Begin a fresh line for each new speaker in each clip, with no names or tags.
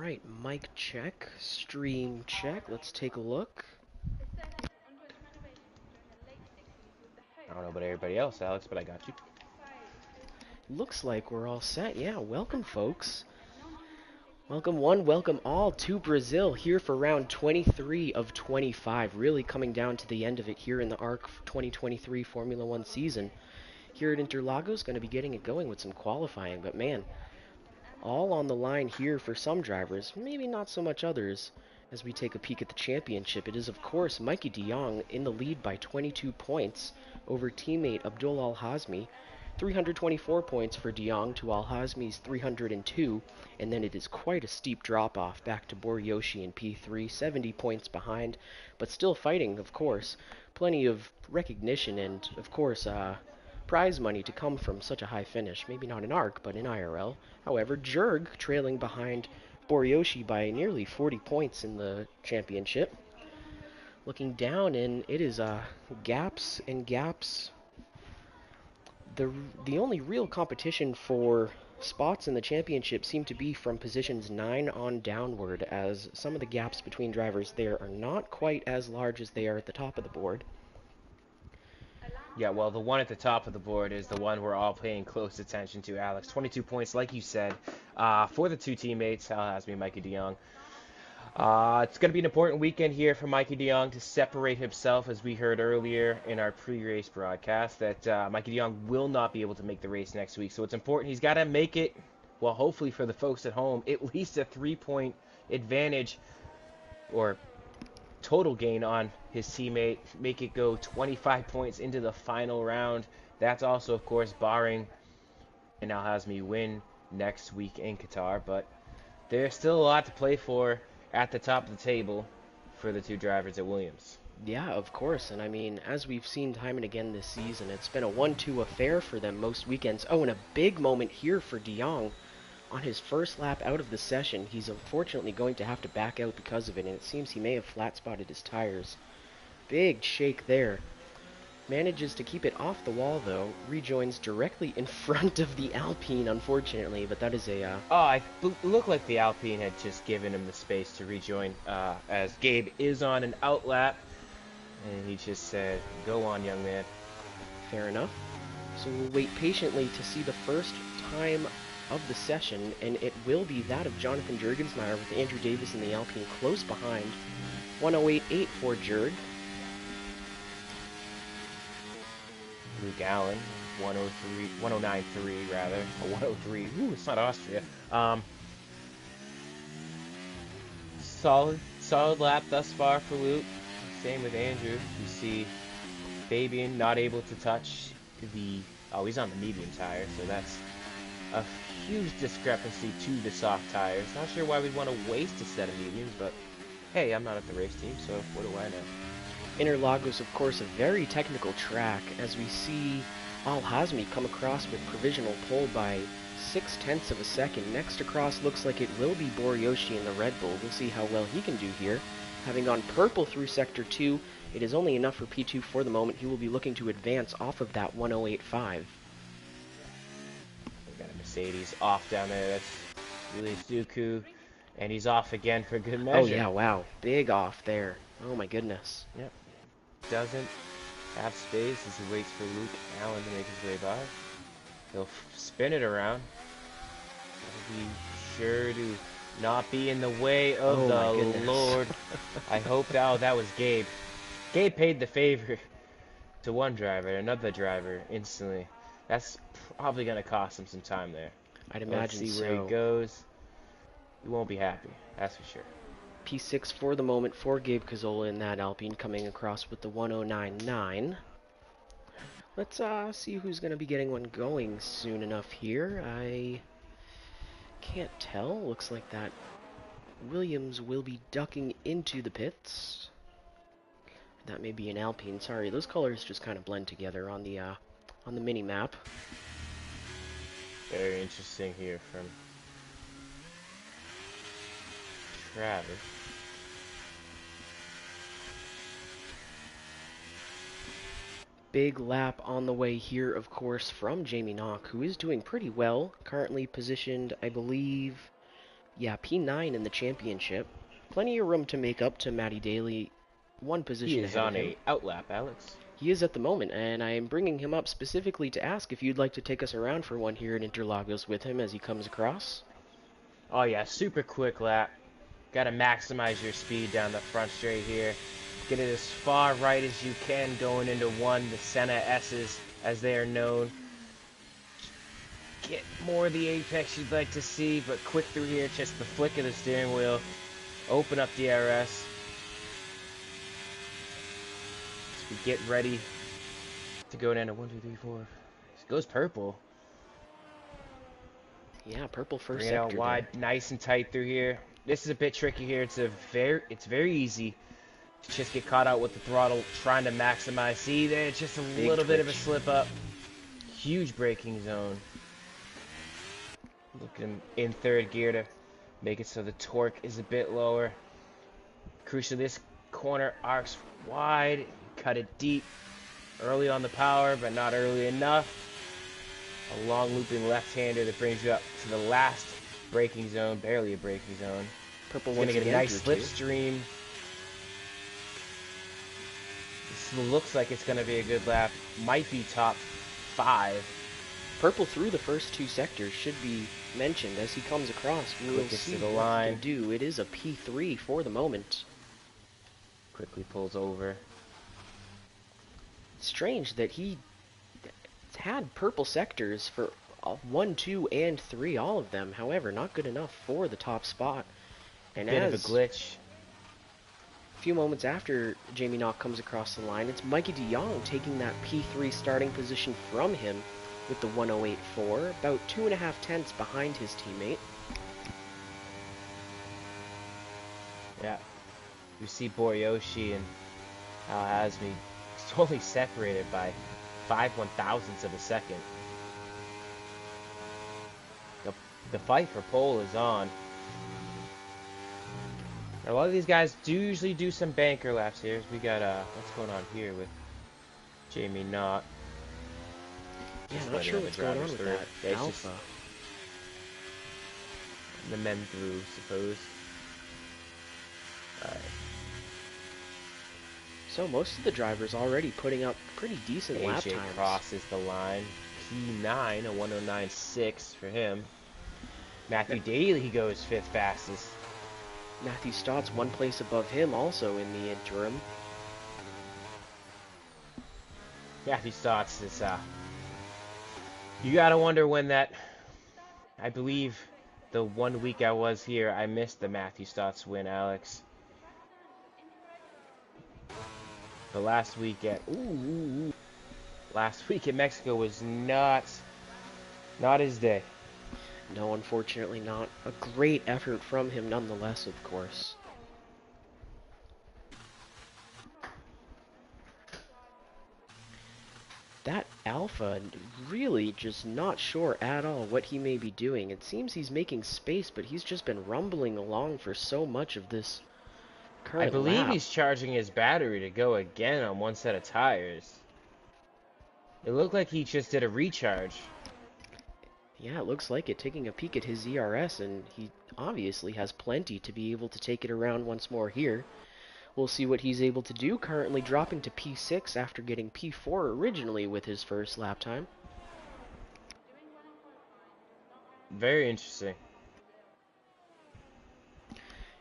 Alright, mic check, stream check, let's take a look.
I don't know about everybody else, Alex, but I got you.
Looks like we're all set. Yeah, welcome folks. Welcome one, welcome all to Brazil here for round 23 of 25. Really coming down to the end of it here in the ARC 2023 Formula 1 season. Here at Interlagos, going to be getting it going with some qualifying, but man, all on the line here for some drivers, maybe not so much others. As we take a peek at the championship, it is of course Mikey de Jong in the lead by 22 points over teammate Abdul Al-Hazmi. 324 points for de Jong to Al-Hazmi's 302, and then it is quite a steep drop-off back to Boryoshi in P3, 70 points behind, but still fighting, of course. Plenty of recognition and, of course, prize money to come from such a high finish. Maybe not in ARC, but in IRL. However, Jurg trailing behind Boryoshi by nearly 40 points in the championship. Looking down, and it is gaps and gaps. The only real competition for spots in the championship seem to be from positions 9 on downward, as some of the gaps between drivers there are not quite as large as they are at the top of the board.
Yeah, well, the one at the top of the board is the one we're all paying close attention to, Alex. 22 points, like you said, for the two teammates, Al-Hazmi and Mikey de Jong. It's going to be an important weekend here for Mikey de Jong to separate himself, as we heard earlier in our pre-race broadcast, that Mikey de Jong will not be able to make the race next week. So it's important. He's got to make it, well, hopefully for the folks at home, at least a 3-point advantage or total gain on his teammate, make it go 25 points into the final round. That's also, of course, barring an Al-Hazmi win next week in Qatar, but there's still a lot to play for at the top of the table for the two drivers at Williams.
Yeah, of course, and I mean, as we've seen time and again this season, it's been a 1-2 affair for them most weekends. Oh, and a big moment here for de Jong. On his first lap out of the session, he's unfortunately going to have to back out because of it, and it seems he may have flat-spotted his tires. Big shake there. Manages to keep it off the wall, though. Rejoins directly in front of the Alpine, unfortunately, but that is a...
Looked like the Alpine had just given him the space to rejoin, as Gabe is on an outlap, and he just said, "Go on, young man."
Fair enough. So we'll wait patiently to see the first time of the session, and it will be that of Jonathan Jurgensmeyer with Andrew Davis in the Alpine close behind. 108.8 for Jurg.
Luke Allen, 109.3 rather, or 103. Ooh, it's not Austria. Solid lap thus far for Luke. Same with Andrew. You see Fabian not able to touch the... Oh, he's on the medium tire, so that's a huge discrepancy to the soft tires. Not sure why we'd want to waste a set of mediums, but hey, I'm not at the race team, so what do I know?
Interlagos, of course, a very technical track, as we see Al-Hazmi come across with provisional pole by 0.6 of a second. Next across looks like it will be Boryoshi in the Red Bull. We'll see how well he can do here. Having gone purple through Sector 2, it is only enough for P2 for the moment. He will be looking to advance off of that 108.5.
We got a Mercedes off down there. That's really Dooku, and he's off again for good measure.
Oh yeah, wow. Big off there. Oh my goodness.
Yep. Doesn't have space as he waits for Luke Allen to make his way by. He'll spin it around. He'll be sure to not be in the way of the Lord. I hope that was Gabe. Gabe paid the favor to one driver, another driver instantly. That's probably going to cost him some time there.
I'd imagine so.
Let's see where he goes. He won't be happy, that's for sure.
P6 for the moment for Gabe Cazola in that Alpine, coming across with the 109.9. Let's see who's going to be getting one going soon enough here. I can't tell. Looks like that Williams will be ducking into the pits. That may be an Alpine. Sorry, those colors just kind of blend together on the mini map.
Very interesting here from Travis.
Big lap on the way here, of course, from Jamie Nock, who is doing pretty well. Currently positioned, I believe, Yeah, P9 in the championship. Plenty of room to make up to Matty Daly, one
He
position
is
ahead of
on
him.
a outlap, Alex.
He is at the moment, and I am bringing him up specifically to ask if you'd like to take us around for one here in Interlagos with him as he comes across.
Oh yeah, super quick lap. Gotta maximize your speed down the front straight here. Get it as far right as you can going into one, the Senna S's as they are known. Get more of the apex you'd like to see, but quick through here, just the flick of the steering wheel. Open up DRS. As we get ready to go down to 1, 2, 3, 4. It goes purple.
Yeah, purple first
Bring it out
sector
wide,
there.
nice and tight through here. This is a bit tricky here. It's very easy to just get caught out with the throttle, trying to maximize. See there, just a
Big
little bit of a
twitch.
slip up. Huge braking zone. Looking in third gear to make it so the torque is a bit lower. Crucial, this corner arcs wide. Cut it deep. Early on the power, but not early enough. A long looping left-hander that brings you up to the last braking zone. Barely a braking zone.
Purple
It's
once
going to get a
again
nice
through two.
slipstream. This looks like it's going to be a good lap. Might be top 5.
Purple through the first two sectors should be mentioned as he comes across. We'll
Quickest
see
to the
what he
line.
can do. It is a P3 for the moment.
Quickly pulls over.
Strange that he had purple sectors for 1, 2, and 3, all of them. However, not good enough for the top spot. And
Bit of a
as
glitch.
a few moments after Jamie Knock comes across the line, it's Mikey DeYoung taking that P3 starting position from him with the 108.4, about 2.5 tenths behind his teammate.
Yeah. You see Boryoshi and Al Hasmi only separated by 5/1000ths of a second. The fight for pole is on. A lot of these guys do usually do some banker laps here. We got what's going on here with Jamie Knott.
Yeah,
Just
not
letting
sure
the
what's going on
drivers
with
through.
that.
Yeah, it's just
Alpha.
the men through, suppose. Alright.
So most of the drivers already putting up pretty decent lap
AJ
times.
crosses the line. P9, a 109.6 for him. Matthew Daly goes 5th fastest.
Matthew Stott's one place above him also in the interim.
Matthew Stotts is, you gotta wonder when that, I believe the 1 week I was here, I missed the Matthew Stotts win, Alex. The last week at, last week in Mexico was not his day.
No, unfortunately not. A great effort from him nonetheless, of course. That Alpha, really just not sure at all what he may be doing. It seems he's making space, but he's just been rumbling along for so much of this current
I believe
lap.
he's charging his battery to go again on one set of tires. It looked like he just did a recharge.
Yeah, it looks like it, taking a peek at his ERS, and he obviously has plenty to be able to take it around once more here. We'll see what he's able to do, currently dropping to P6 after getting P4 originally with his first lap time.
Very interesting.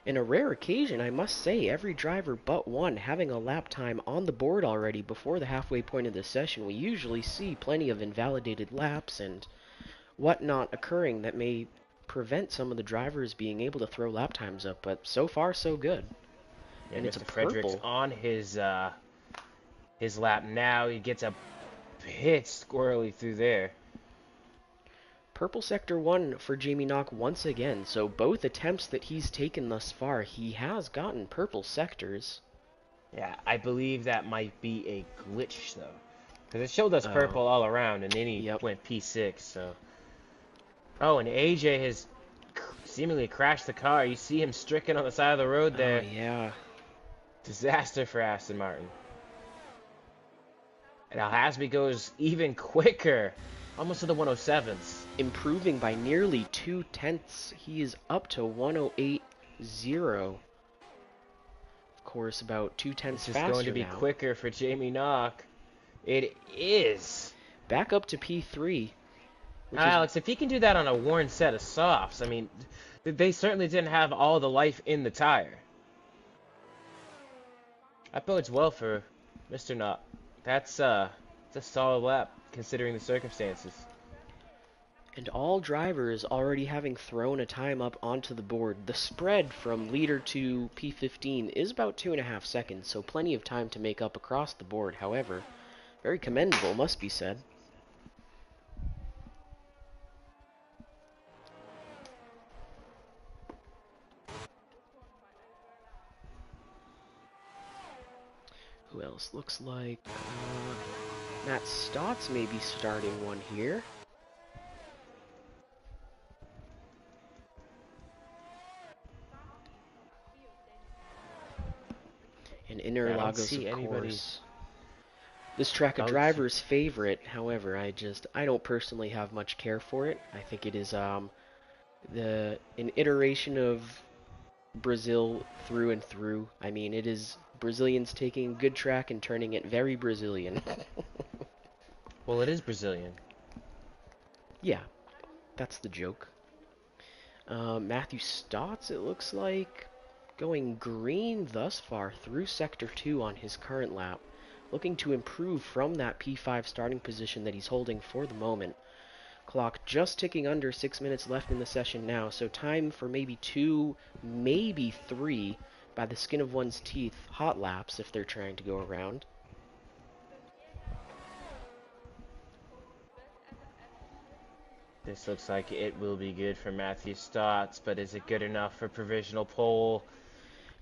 In a rare occasion, I must say, every driver but one having a lap time on the board already before the halfway point of the session. We usually see plenty of invalidated laps and whatnot occurring that may prevent some of the drivers being able to throw lap times up, but so far so good.
Yeah,
And it's
Mr.
a
Fredericks
purple.
on his lap now. He gets a hit squirrely through there.
Purple Sector 1 for Jamie Knock once again, so both attempts that he's taken thus far, he has gotten purple sectors.
Yeah, I believe that might be a glitch though, because it showed us purple all around, and then he went P6. So, oh, and AJ has seemingly crashed the car. You see him stricken on the side of the road there.
Oh, yeah.
Disaster for Aston Martin. And Al Hasby goes even quicker. Almost to the 107s.
Improving by nearly 2/10. He is up to 108.0. Of course, about 2/10
This is going to
faster
be
now.
quicker for Jamie Knock. It is.
Back up to P3. Which
Alex, if he can do that on a worn set of softs, I mean, they certainly didn't have all the life in the tire. That bodes well for Mr. Knock. That's a solid lap, considering the circumstances.
And all drivers already having thrown a time up onto the board. The spread from leader to P15 is about 2.5 seconds, so plenty of time to make up across the board. However, very commendable, must be said. Who else? Looks like Matt Stotts may be starting one here. And Interlagos, of course. This track a driver's favorite. However, I don't personally have much care for it. I think it is an iteration of Brazil through and through. I mean, it is Brazilians taking a good track and turning it very Brazilian.
Well, it is Brazilian.
Yeah, that's the joke. Matthew Stotts, it looks like, going green thus far through Sector 2 on his current lap. Looking to improve from that P5 starting position that he's holding for the moment. Clock just ticking under 6 minutes left in the session now, so time for maybe 2, maybe 3, by the skin of one's teeth, hot laps if they're trying to go around.
This looks like it will be good for Matthew Stotts, but is it good enough for provisional pole?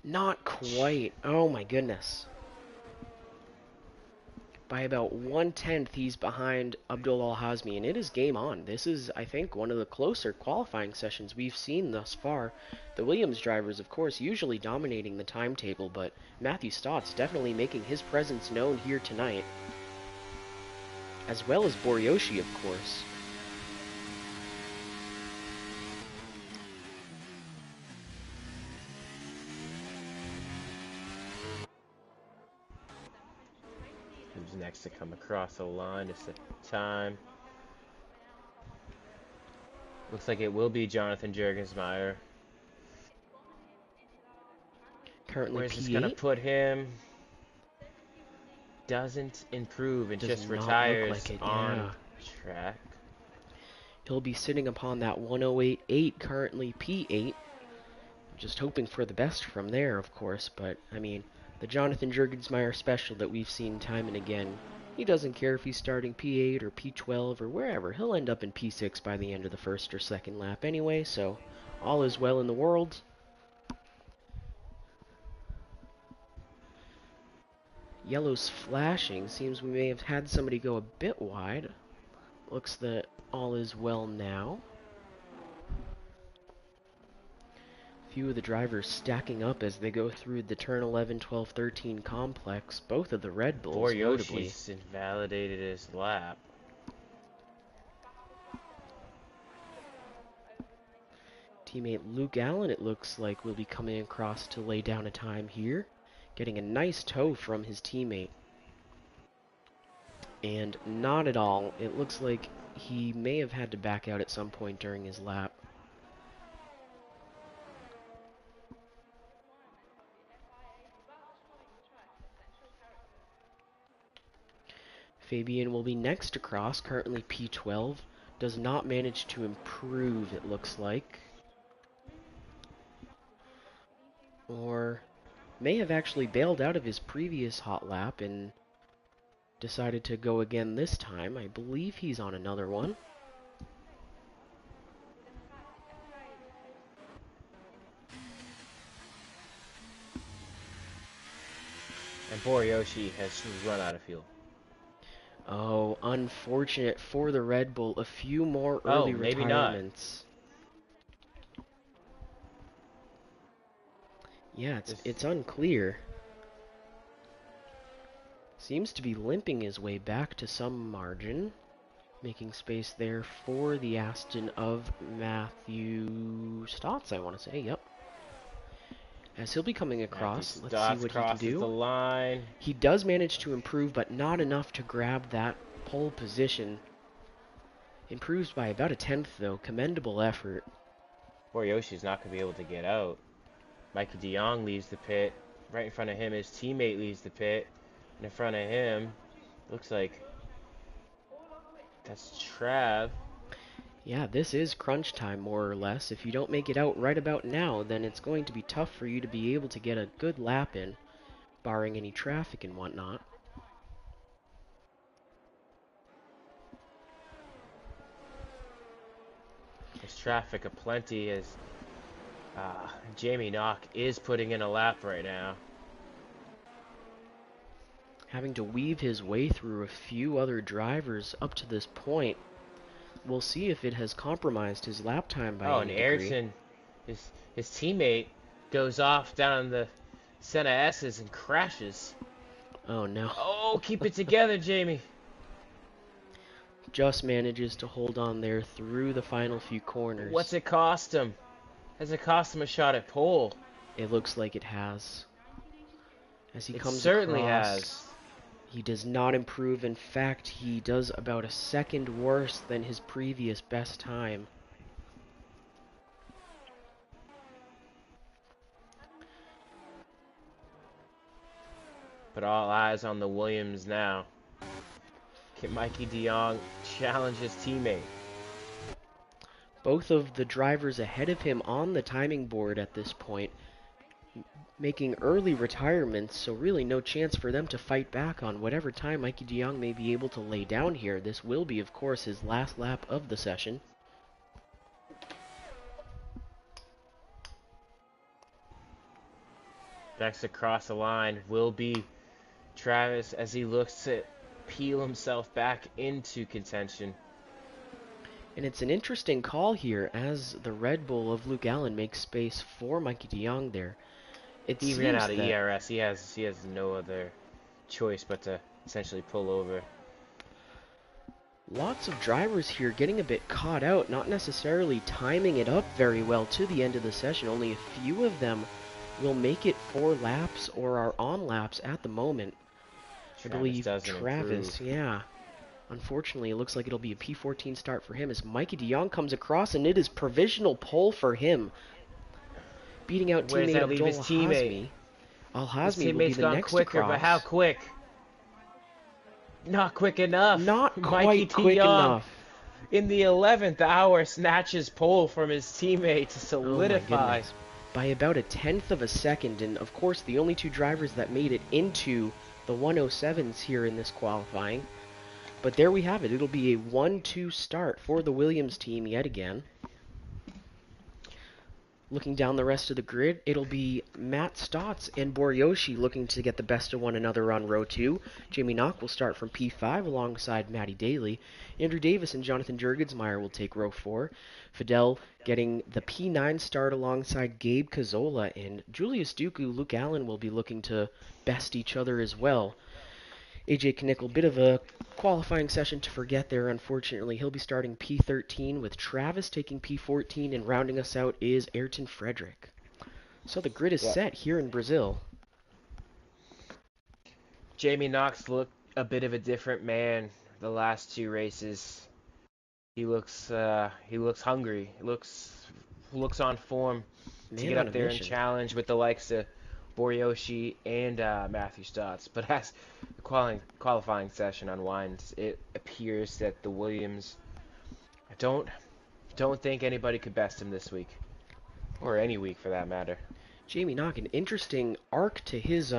Not quite. Oh my goodness. By about 1/10, he's behind Abdul Al-Hazmi, and it is game on. This is, I think, one of the closer qualifying sessions we've seen thus far. The Williams drivers, of course, usually dominating the timetable, but Matthew Stotts definitely making his presence known here tonight. As well as Boryoshi, of course.
Who's next to come across the line? Just a time. Looks like it will be Jonathan Jurgensmeyer.
Currently
Where's this
P8.
gonna put him? Doesn't improve and just retires on track.
He'll be sitting upon that 108.8, currently P8. Just hoping for the best from there, of course, but, I mean, the Jonathan Jurgensmeyer special that we've seen time and again, he doesn't care if he's starting P8 or P12 or wherever. He'll end up in P6 by the end of the first or second lap anyway, so all is well in the world. Yellow's flashing. Seems we may have had somebody go a bit wide. Looks that all is well now. Few of the drivers stacking up as they go through the turn 11, 12, 13 complex. Both of the Red Bulls, notably.
Boryoshi's invalidated his lap.
Teammate Luke Allen, it looks like, will be coming across to lay down a time here. Getting a nice tow from his teammate. And not at all. It looks like he may have had to back out at some point during his lap. Fabian will be next across, currently P12. Does not manage to improve, it looks like. Or may have actually bailed out of his previous hot lap and decided to go again this time. I believe he's on another one.
And Boryoshi has run out of fuel.
Oh, unfortunate for the Red Bull. A few more early retirements. Not. Yeah, it's unclear. Seems to be limping his way back to some margin. Making space there for the Aston of Matthew Stotts, I want to say. Yep. As he'll be coming
Matthew
across, let's see
Stotts
what he can
crosses the
do.
line.
He does manage to improve, but not enough to grab that pole position. Improves by about a tenth, though. Commendable effort.
Boriyoshi's not going to be able to get out. Mikey DeYoung leaves the pit. Right in front of him, his teammate leaves the pit. And in front of him, looks like that's Trav.
Yeah, this is crunch time, more or less. If you don't make it out right about now, then it's going to be tough for you to be able to get a good lap in, barring any traffic and whatnot.
There's traffic aplenty as Jamie Knock is putting in a lap right now.
Having to weave his way through a few other drivers up to this point. We'll see if it has compromised his lap time by any
And
degree.
Ayrton, his teammate, goes off down the Senna S's and crashes.
Oh no.
Oh, keep it together, Jamie.
Just manages to hold on there through the final few corners.
What's it cost him? Has it cost him a shot at pole?
It looks like it has. As he
It
comes
certainly
across,
has.
he does not improve. In fact, he does about a second worse than his previous best time.
But all eyes on the Williams now. Can Mikey DeYoung challenge his teammate?
Both of the drivers ahead of him on the timing board at this point, making early retirements, so really no chance for them to fight back on whatever time Mikey DeYoung may be able to lay down here. This will be, of course, his last lap of the session.
Next across the line will be Travis as he looks to peel himself back into contention.
And it's an interesting call here as the Red Bull of Luke Allen makes space for Mikey DeYoung there.
He ran out of ERS. He has no other choice but to essentially pull over.
Lots of drivers here getting a bit caught out, not necessarily timing it up very well to the end of the session. Only a few of them will make it 4 laps or are on laps at the moment. I believe Travis, yeah. Unfortunately, it looks like it'll be a P14 start for him as Mikey DeYoung comes across, and it is provisional pole for him. Beating out teammate Abdul Al-Hazmi. Al-Hazmi will be the next
quicker,
across.
But how quick? Not quick enough.
Not quite quick enough.
In the 11th hour, snatches pole from his teammate to solidify.
Oh my goodness. By about a tenth of a second, and of course the only 2 drivers that made it into the 107s here in this qualifying. But there we have it. It'll be a 1-2 start for the Williams team yet again. Looking down the rest of the grid, it'll be Matt Stotts and Boriyoshi looking to get the best of one another on row 2. Jamie Knock will start from P5 alongside Matty Daly. Andrew Davis and Jonathan Jurgensmeyer will take row 4. Fidel getting the P9 start alongside Gabe Cazola, and Julius Duku, Luke Allen will be looking to best each other as well. AJ Knickel, bit of a qualifying session to forget there, unfortunately. He'll be starting P13 with Travis taking P14, and rounding us out is Ayrton Frederick. So the grid is set here in Brazil.
Jamie Knox looked a bit of a different man the last 2 races. He looks hungry. He looks on form to get up there and challenge with the likes of Boriyoshi and Matthew Stotts. But as the qualifying session unwinds, it appears that the Williams don't think anybody could best him this week, or any week for that matter.
Jamie Knock, an interesting arc to his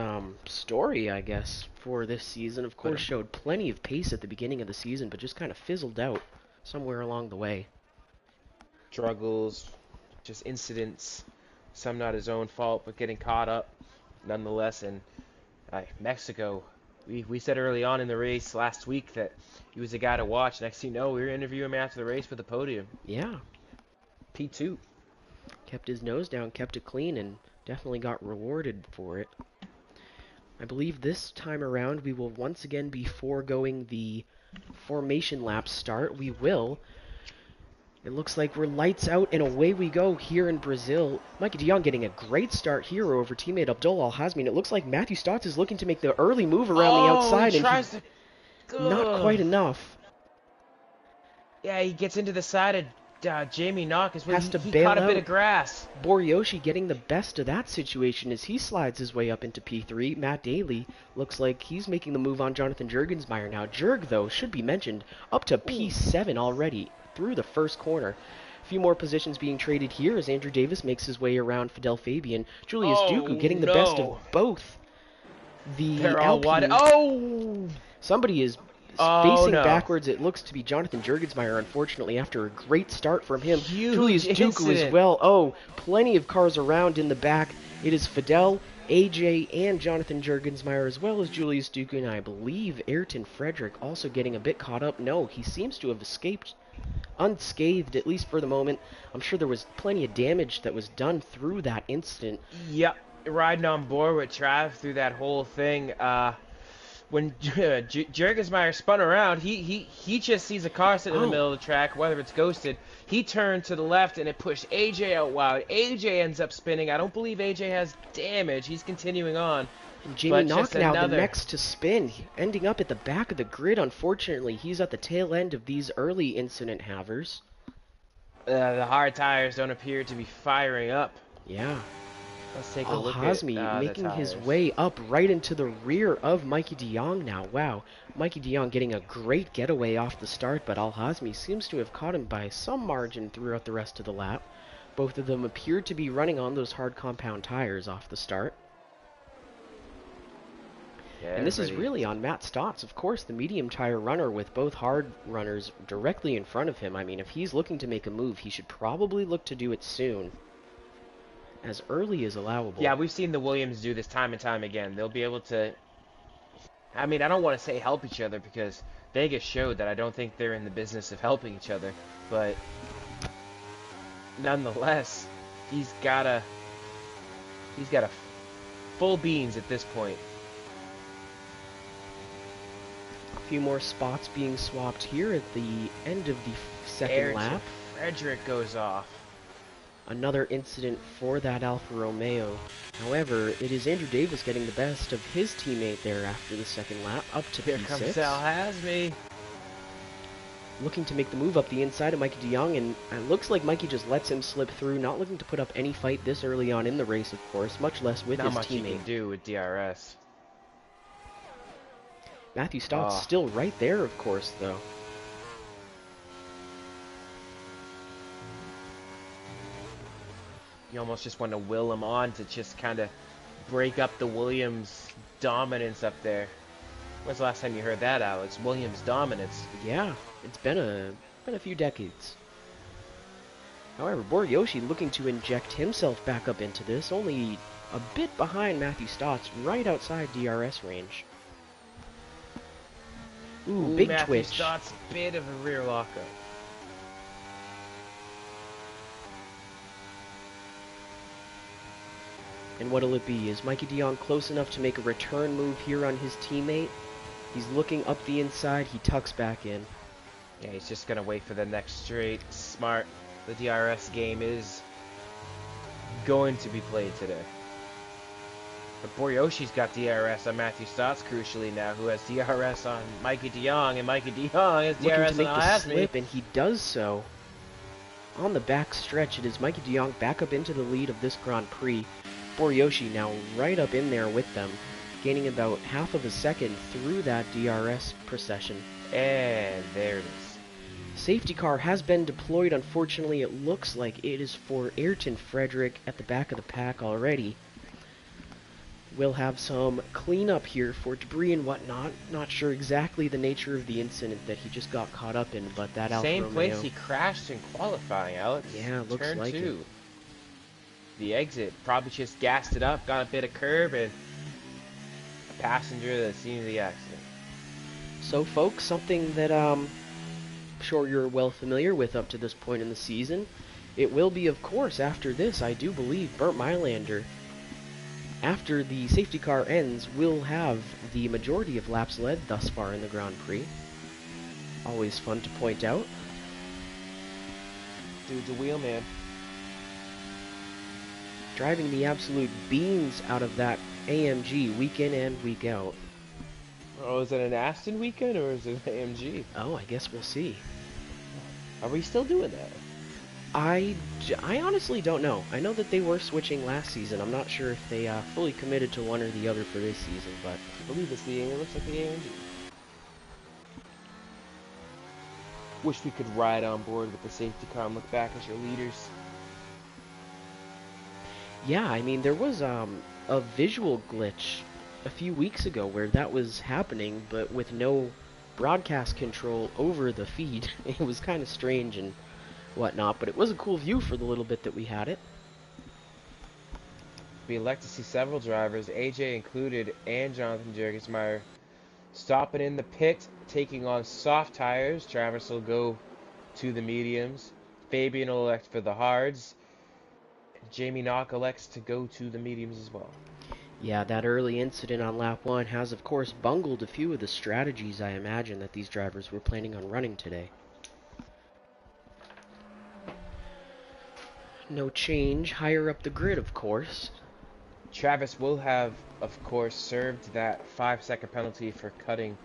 story, I guess, for this season. Of course, showed plenty of pace at the beginning of the season, but just kind of fizzled out somewhere along the way.
Struggles, just incidents, some not his own fault, but getting caught up nonetheless. And Mexico, we said early on in the race last week that he was a guy to watch. Next thing you know, we were interviewing him after the race for the podium.
Yeah.
P2.
Kept his nose down, kept it clean, and definitely got rewarded for it. I believe this time around we will once again be foregoing the formation lap start. We will. It looks like we're lights out and away we go here in Brazil. Mikey de Jong getting a great start here over teammate Abdul Al-Hazmi. And it looks like Matthew Stotts is looking to make the early move around the outside.
He
And
tries to...
not quite enough.
Yeah, he gets into the side of Jamie Knock as well.
Has to
He
bail
caught a bit
out.
of grass.
Boryoshi getting the best of that situation as he slides his way up into P3. Matt Daly looks like he's making the move on Jonathan Jurgensmeyer now. Jurg, though, should be mentioned, up to P7 already through the first corner. A few more positions being traded here as Andrew Davis makes his way around Fidel Fabian. Julius Duku getting the best of both.
They're all wide. Oh!
Somebody is facing backwards. It looks to be Jonathan Jurgensmeyer, unfortunately, after a great start from him. Julius Duku as well. Oh, plenty of cars around in the back. It is Fidel, AJ, and Jonathan Jurgensmeyer, as well as Julius Duku, and I believe Ayrton Frederick also getting a bit caught up. No, he seems to have escaped unscathed, at least for the moment. I'm sure there was plenty of damage that was done through that incident.
Yep, riding on board with Trav through that whole thing. When Jurgensmeyer spun around, he just sees a car sitting in the middle of the track, whether it's ghosted. He turned to the left and it pushed AJ out wide. AJ ends up spinning. I don't believe AJ has damage. He's continuing on.
And Jamie Knock now the next to spin, ending up at the back of the grid. Unfortunately, he's at the tail end of these early incident havers.
The hard tires don't appear to be firing up.
Yeah.
Let's take a look at
Al-Hazmi making his way up right into the rear of Mikey de Jong now. Wow. Mikey de Jong getting a great getaway off the start, but Al-Hazmi seems to have caught him by some margin throughout the rest of the lap. Both of them appear to be running on those hard compound tires off the start. Yeah, and this is really on Matt Stotts, of course, the medium tire runner with both hard runners directly in front of him. I mean, if he's looking to make a move, he should probably look to do it soon. As early as allowable.
Yeah, we've seen the Williams do this time and time again. They'll be able to... I mean, I don't want to say help each other because Vegas showed that I don't think they're in the business of helping each other. But nonetheless, he's got a full beans at this point.
A few more spots being swapped here at the end of the second lap.
Frederick goes off.
Another incident for that Alfa Romeo. However, it is Andrew Davis getting the best of his teammate there after the second lap, up to P6.
Here comes Al-Hazmi.
Looking to make the move up the inside of Mikey de Jong, and it looks like Mikey just lets him slip through, not looking to put up any fight this early on in the race, of course, much less with his teammate. Not much he can
do with DRS.
Matthew Stott's still right there, of course, though.
You almost just want to will him on to just kind of break up the Williams dominance up there. When's the last time you heard that, Alex? Williams dominance.
Yeah, it's been a few decades. However, Boryoshi looking to inject himself back up into this, only a bit behind Matthew Stotts, right outside DRS range. Ooh, big
Matthew
twitch.
Stotts, bit of a rear lockup.
And what'll it be? Is Mikey de Jong close enough to make a return move here on his teammate? He's looking up the inside. He tucks back in.
Yeah, he's just going to wait for the next straight. Smart. The DRS game is going to be played today. But Boryoshi's got DRS on Matthew Stotts, crucially now, who has DRS on Mikey de Jong, and Mikey de Jong has DRS on Al-Hazmi.
Slip, and he does so. On the back stretch, it is Mikey de Jong back up into the lead of this Grand Prix. Boryoshi now right up in there with them, gaining about half of a second through that DRS procession.
And there it is.
Safety car has been deployed. Unfortunately, it looks like it is for Ayrton Frederick at the back of the pack already. We'll have some cleanup here for debris and whatnot. Not sure exactly the nature of the incident that he just got caught up in, but that Alfa Romeo...
Same place he crashed in qualifying, Alex.
Yeah, looks
Turn
like
2.
it.
The exit, probably just gassed it up, got a bit of curb, and a passenger at the scene of the accident.
So, folks, something that I'm sure you're well familiar with up to this point in the season. It will be, of course, after this, I do believe, Bernd Mailander. After the safety car ends, we'll have the majority of laps led thus far in the Grand Prix. Always fun to point out.
Dude's a wheelman.
Driving the absolute beans out of that AMG week in and week out.
Oh, is it an Aston weekend or is it an AMG?
Oh, I guess we'll see.
Are we still doing that?
I honestly don't know. I know that they were switching last season. I'm not sure if they fully committed to one or the other for this season, but
I believe it looks like the AMG. Wish we could ride on board with the safety car and look back as your leaders.
yeah, I mean, there was a visual glitch a few weeks ago where that was happening, but with no broadcast control over the feed. It was kind of strange and whatnot, but it was a cool view for the little bit that we had it.
We elect to see several drivers, AJ included, and Jonathan Jurgensmeyer, stopping in the pit, taking on soft tires. Travis will go to the mediums. Fabian will elect for the hards. Jamie Knock elects to go to the mediums as well.
Yeah, that early incident on lap 1 has, of course, bungled a few of the strategies I imagine that these drivers were planning on running today. No change higher up the grid, of course.
Travis will have, of course, served that 5-second penalty for cutting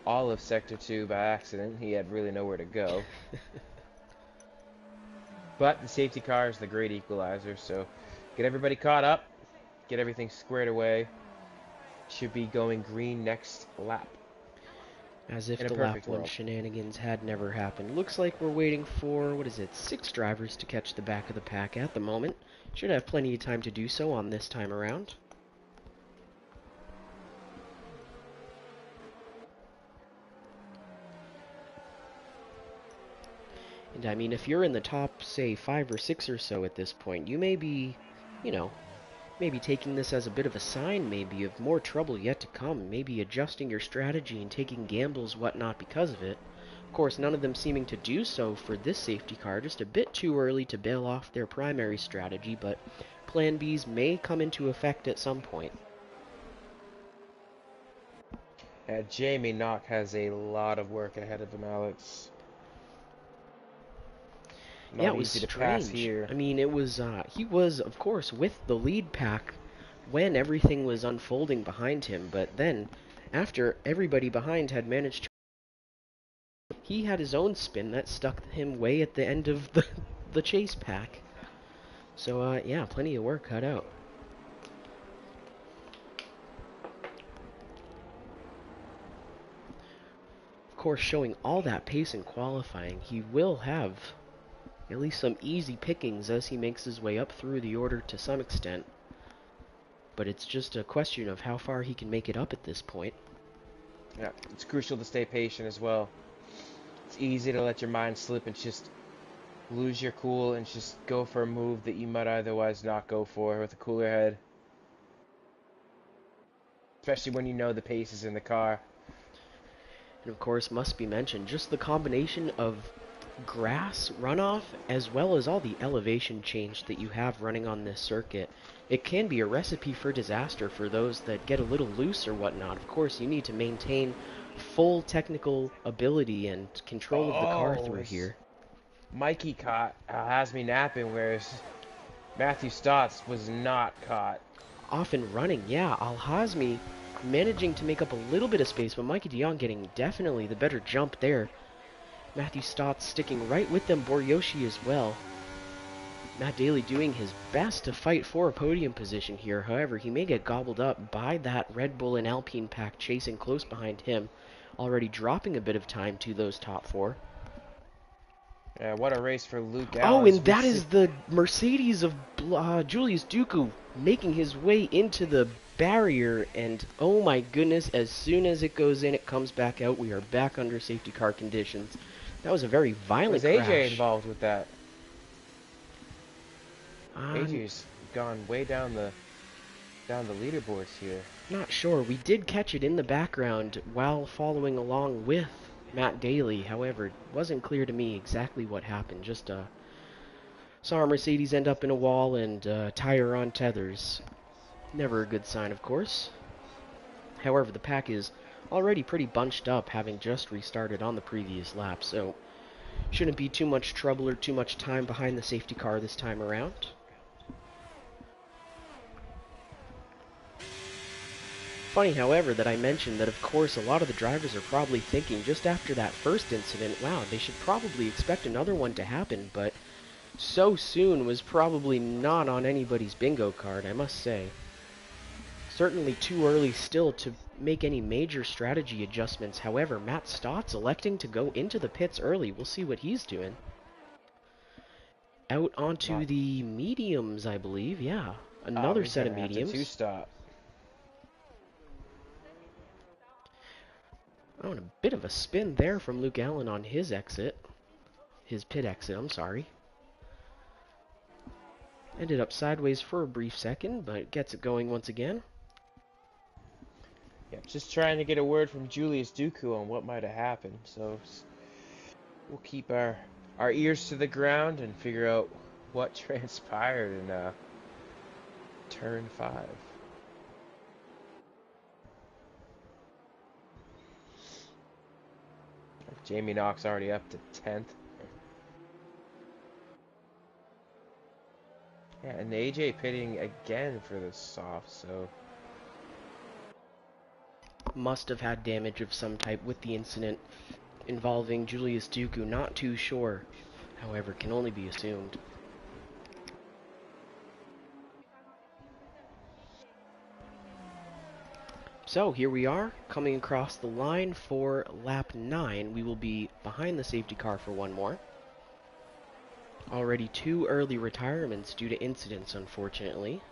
all of Sector 2 by accident. He had really nowhere to go. But the safety car is the great equalizer, so get everybody caught up, get everything squared away. Should be going green next lap.
As if
In a
the lap
perfect
1
world.
shenanigans had never happened. Looks like we're waiting for, 6 drivers to catch the back of the pack at the moment. Should have plenty of time to do so on this time around. And I mean, if you're in the top, say, 5 or 6 or so at this point, you may be, maybe taking this as a bit of a sign, maybe, of more trouble yet to come. Maybe adjusting your strategy and taking gambles, whatnot, because of it. Of course, none of them seeming to do so for this safety car. Just a bit too early to bail off their primary strategy, but Plan Bs may come into effect at some point.
Jamie Knock has a lot of work ahead of him, Alex. Not
Yeah, it was
easy to pass
strange.
here.
I mean, it was, he was, of course, with the lead pack when everything was unfolding behind him, but then, after everybody behind had managed to, he had his own spin that stuck him way at the end of the chase pack. So, yeah, plenty of work cut out. Of course, showing all that pace in qualifying, he will have at least some easy pickings as he makes his way up through the order to some extent. But it's just a question of how far he can make it up at this point.
Yeah, it's crucial to stay patient as well. It's easy to let your mind slip and just lose your cool and just go for a move that you might otherwise not go for with a cooler head. Especially when you know the pace is in the car.
And of course, must be mentioned, just the combination of grass runoff as well as all the elevation change that you have running on this circuit. It can be a recipe for disaster for those that get a little loose or whatnot. Of course, you need to maintain full technical ability and control of the car through here.
Mikey caught has me napping, whereas Matthew Stotts was not caught.
Off and running, yeah. Al-Hazmi managing to make up a little bit of space, but Mikey DeYoung getting definitely the better jump there. Matthew Stotts sticking right with them, Boryoshi as well. Matt Daly doing his best to fight for a podium position here. However, he may get gobbled up by that Red Bull and Alpine pack chasing close behind him, already dropping a bit of time to those top 4.
What a race for Luke Allen.
Oh, and that is the Mercedes of Julius Duku making his way into the barrier, and oh my goodness, as soon as it goes in, it comes back out. We are back under safety car conditions. That was a very violent crash.
Was AJ involved with that? AJ's gone way down the leaderboards here.
Not sure. We did catch it in the background while following along with Matt Daly. However, it wasn't clear to me exactly what happened. Just saw a Mercedes end up in a wall and tire on tethers. Never a good sign, of course. However, the pack is already pretty bunched up, having just restarted on the previous lap, so shouldn't be too much trouble or too much time behind the safety car this time around. Funny, however, that I mentioned that of course a lot of the drivers are probably thinking just after that first incident, wow, they should probably expect another one to happen, but so soon was probably not on anybody's bingo card, I must say. Certainly too early still to make any major strategy adjustments. However, Matt Stott's electing to go into the pits early. We'll see what he's doing. Out onto the mediums, I believe. Yeah, another set of mediums.
Two-stop.
Oh, and a bit of a spin there from Luke Allen on his exit. His pit exit, I'm sorry. Ended up sideways for a brief second, but gets it going once again.
Yep, just trying to get a word from Julius Dooku on what might have happened. So we'll keep our ears to the ground and figure out what transpired in turn 5. Jamie Knox already up to 10th. Yeah, and AJ pitting again for the soft, so
must have had damage of some type with the incident involving Julius Dooku. Not too sure, however, can only be assumed. So here we are, coming across the line for lap 9. We will be behind the safety car for one more. Already 2 early retirements due to incidents, unfortunately.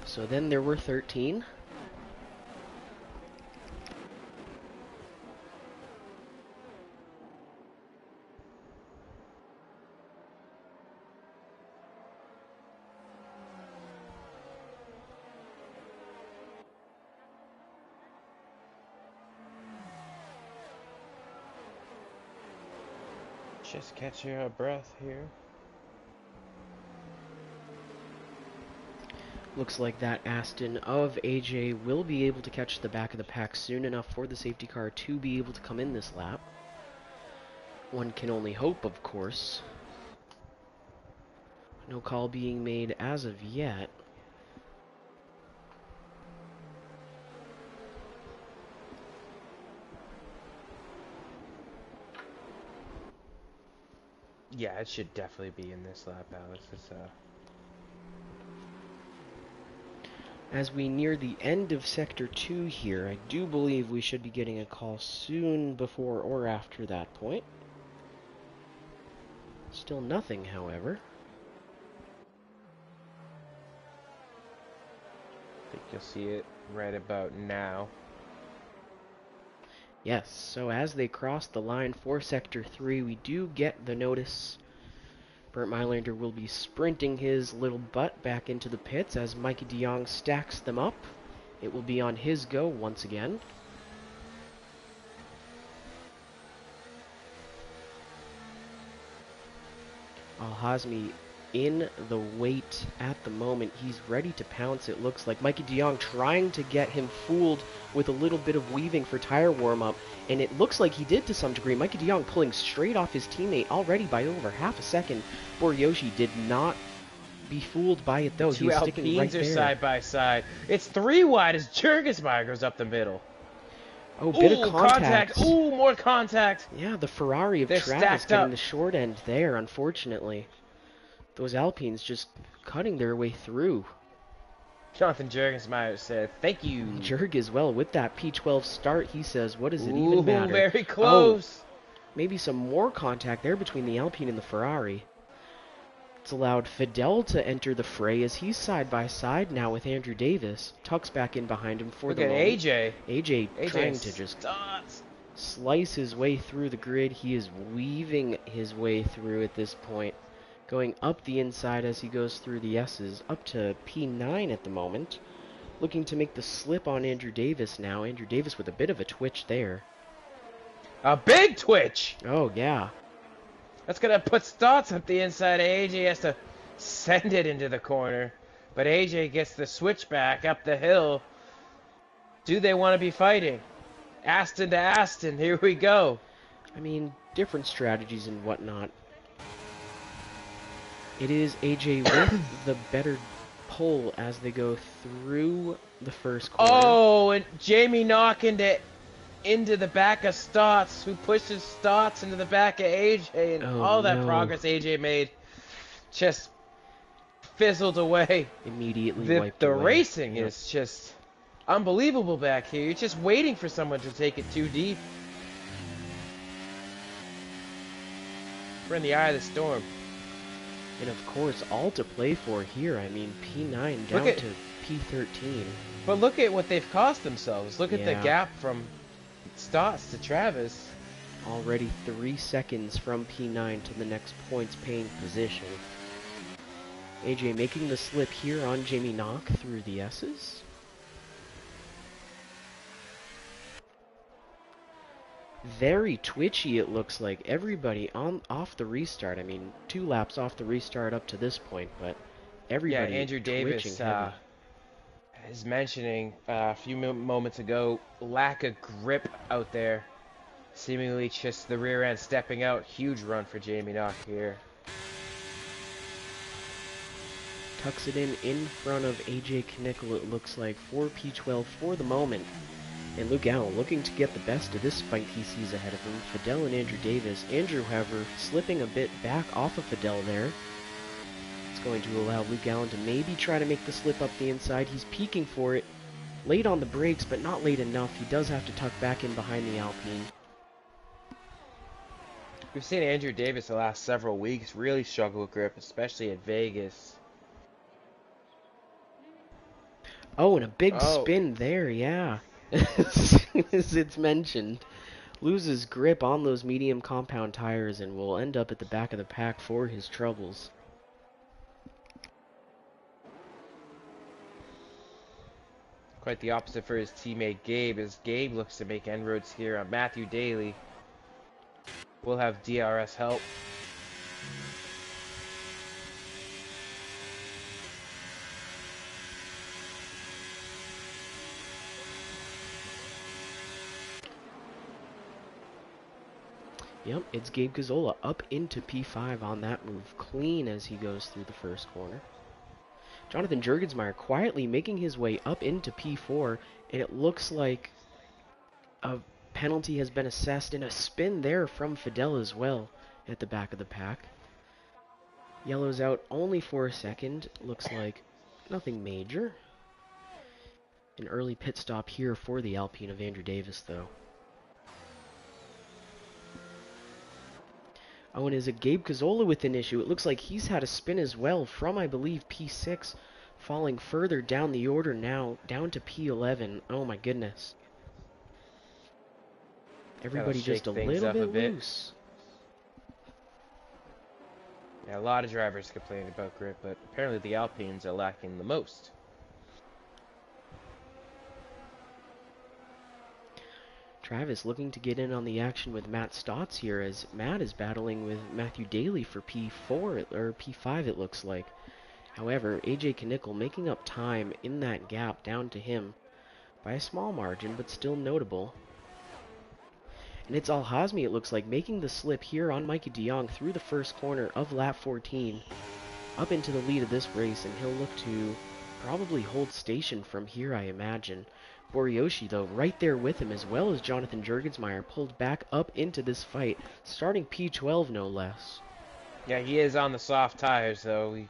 So then there were 13.
just catch your breath here.
Looks like that Aston of AJ will be able to catch the back of the pack soon enough for the safety car to be able to come in this lap. One can only hope, of course. No call being made as of yet.
Yeah, it should definitely be in this lap, Alex. It's,
As we near the end of Sector 2 here, I do believe we should be getting a call soon before or after that point. Still nothing, however.
I think you'll see it right about now.
Yes, so as they cross the line for Sector 3, we do get the notice. Bernd Mailander will be sprinting his little butt back into the pits as Mikey de Jong stacks them up. It will be on his go once again. Al-Hazmi in the wait at the moment. He's ready to pounce, it looks like. Mikey de Jong trying to get him fooled with a little bit of weaving for tire warm-up, and it looks like he did to some degree. Mikey de Jong pulling straight off his teammate already by over half a second. Boryoshi did not be fooled by it, though.
Two
He's sticking right
Alpines are
there.
side by side. It's 3 wide as Jurgismeyer goes up the middle.
Oh, bit of contact.
Ooh, more contact.
Yeah, the Ferrari of
They're
Travis
stacked
getting
up.
the short end there, unfortunately. Those Alpines just cutting their way through.
Jonathan Jurgismeyer said, "Thank you."
Jurg as well with that P12 start. He says, what does it even matter?
Very close.
Oh, maybe some more contact there between the Alpine and the Ferrari. It's allowed Fidel to enter the fray as he's side by side now with Andrew Davis. Tucks back in behind him for
Look
the
at
moment.
AJ.
AJ trying to just slice his way through the grid. He is weaving his way through at this point. Going up the inside as he goes through the S's, up to P9 at the moment. Looking to make the slip on Andrew Davis now. Andrew Davis with a bit of a twitch there.
A big twitch.
Oh, yeah.
That's going to put Stotts up the inside. AJ has to send it into the corner. But AJ gets the switchback up the hill. Do they want to be fighting? Aston to Aston. Here we go.
I mean, different strategies and whatnot. It is AJ with the better pull as they go through the first corner.
Oh, and Jamie knocking it into the back of Stotts, who pushes Stotts into the back of AJ, and all that progress AJ made just fizzled away.
Immediately wiped
the
away.
racing is just unbelievable back here. You're just waiting for someone to take it too deep. We're in the eye of the storm.
And of course, all to play for here. I mean, P9 down to P13.
But look at what they've cost themselves. Look at the gap from Stotts to Travis.
Already 3 seconds from P9 to the next points paying position. AJ making the slip here on Jamie Knock through the S's. Very twitchy, it looks like. Everybody off the restart. I mean, 2 laps off the restart up to this point, but everybody
Andrew Davis is mentioning a few moments ago, lack of grip out there. Seemingly just the rear end stepping out. Huge run for Jamie Knock here.
Tucks it in front of AJ Knickel, it looks like, for P12 for the moment. And Luke Allen looking to get the best of this fight he sees ahead of him. Fidel and Andrew Davis. Andrew, however, slipping a bit back off of Fidel there. It's going to allow Luke Allen to maybe try to make the slip up the inside. He's peeking for it. Late on the brakes, but not late enough. He does have to tuck back in behind the Alpine.
We've seen Andrew Davis the last several weeks really struggle with grip, especially at Vegas.
Oh, and a big spin there, yeah. As it's mentioned, loses grip on those medium compound tires and will end up at the back of the pack for his troubles.
Quite the opposite for his teammate Gabe, as Gabe looks to make inroads here on Matthew Daly. We'll have DRS help.
Yep, it's Gabe Gazzola up into P5 on that move, clean as he goes through the first corner. Jonathan Jurgensmeyer quietly making his way up into P4, and it looks like a penalty has been assessed, and a spin there from Fidel as well at the back of the pack. Yellow's out only for a second, looks like nothing major. An early pit stop here for the Alpine of Andrew Davis, though. Oh, and is it Gabe Gazzola with an issue? It looks like he's had a spin as well from, I believe, P6, falling further down the order now, down to P11. Oh my goodness. Everybody just a little bit loose.
Yeah, a lot of drivers complaining about grip, but apparently the Alpines are lacking the most.
Travis looking to get in on the action with Matt Stotts here, as Matt is battling with Matthew Daly for P4, or P5 it looks like. However, AJ Knickel making up time in that gap down to him by a small margin, but still notable. And it's Al-Hazmi, it looks like, making the slip here on Mikey de Jong through the first corner of lap 14, up into the lead of this race, and he'll look to probably hold station from here, I imagine. Boriyoshi, though, right there with him, as well as Jonathan Jurgensmeyer, pulled back up into this fight, starting P12 no less.
Yeah, he is on the soft tires, though. We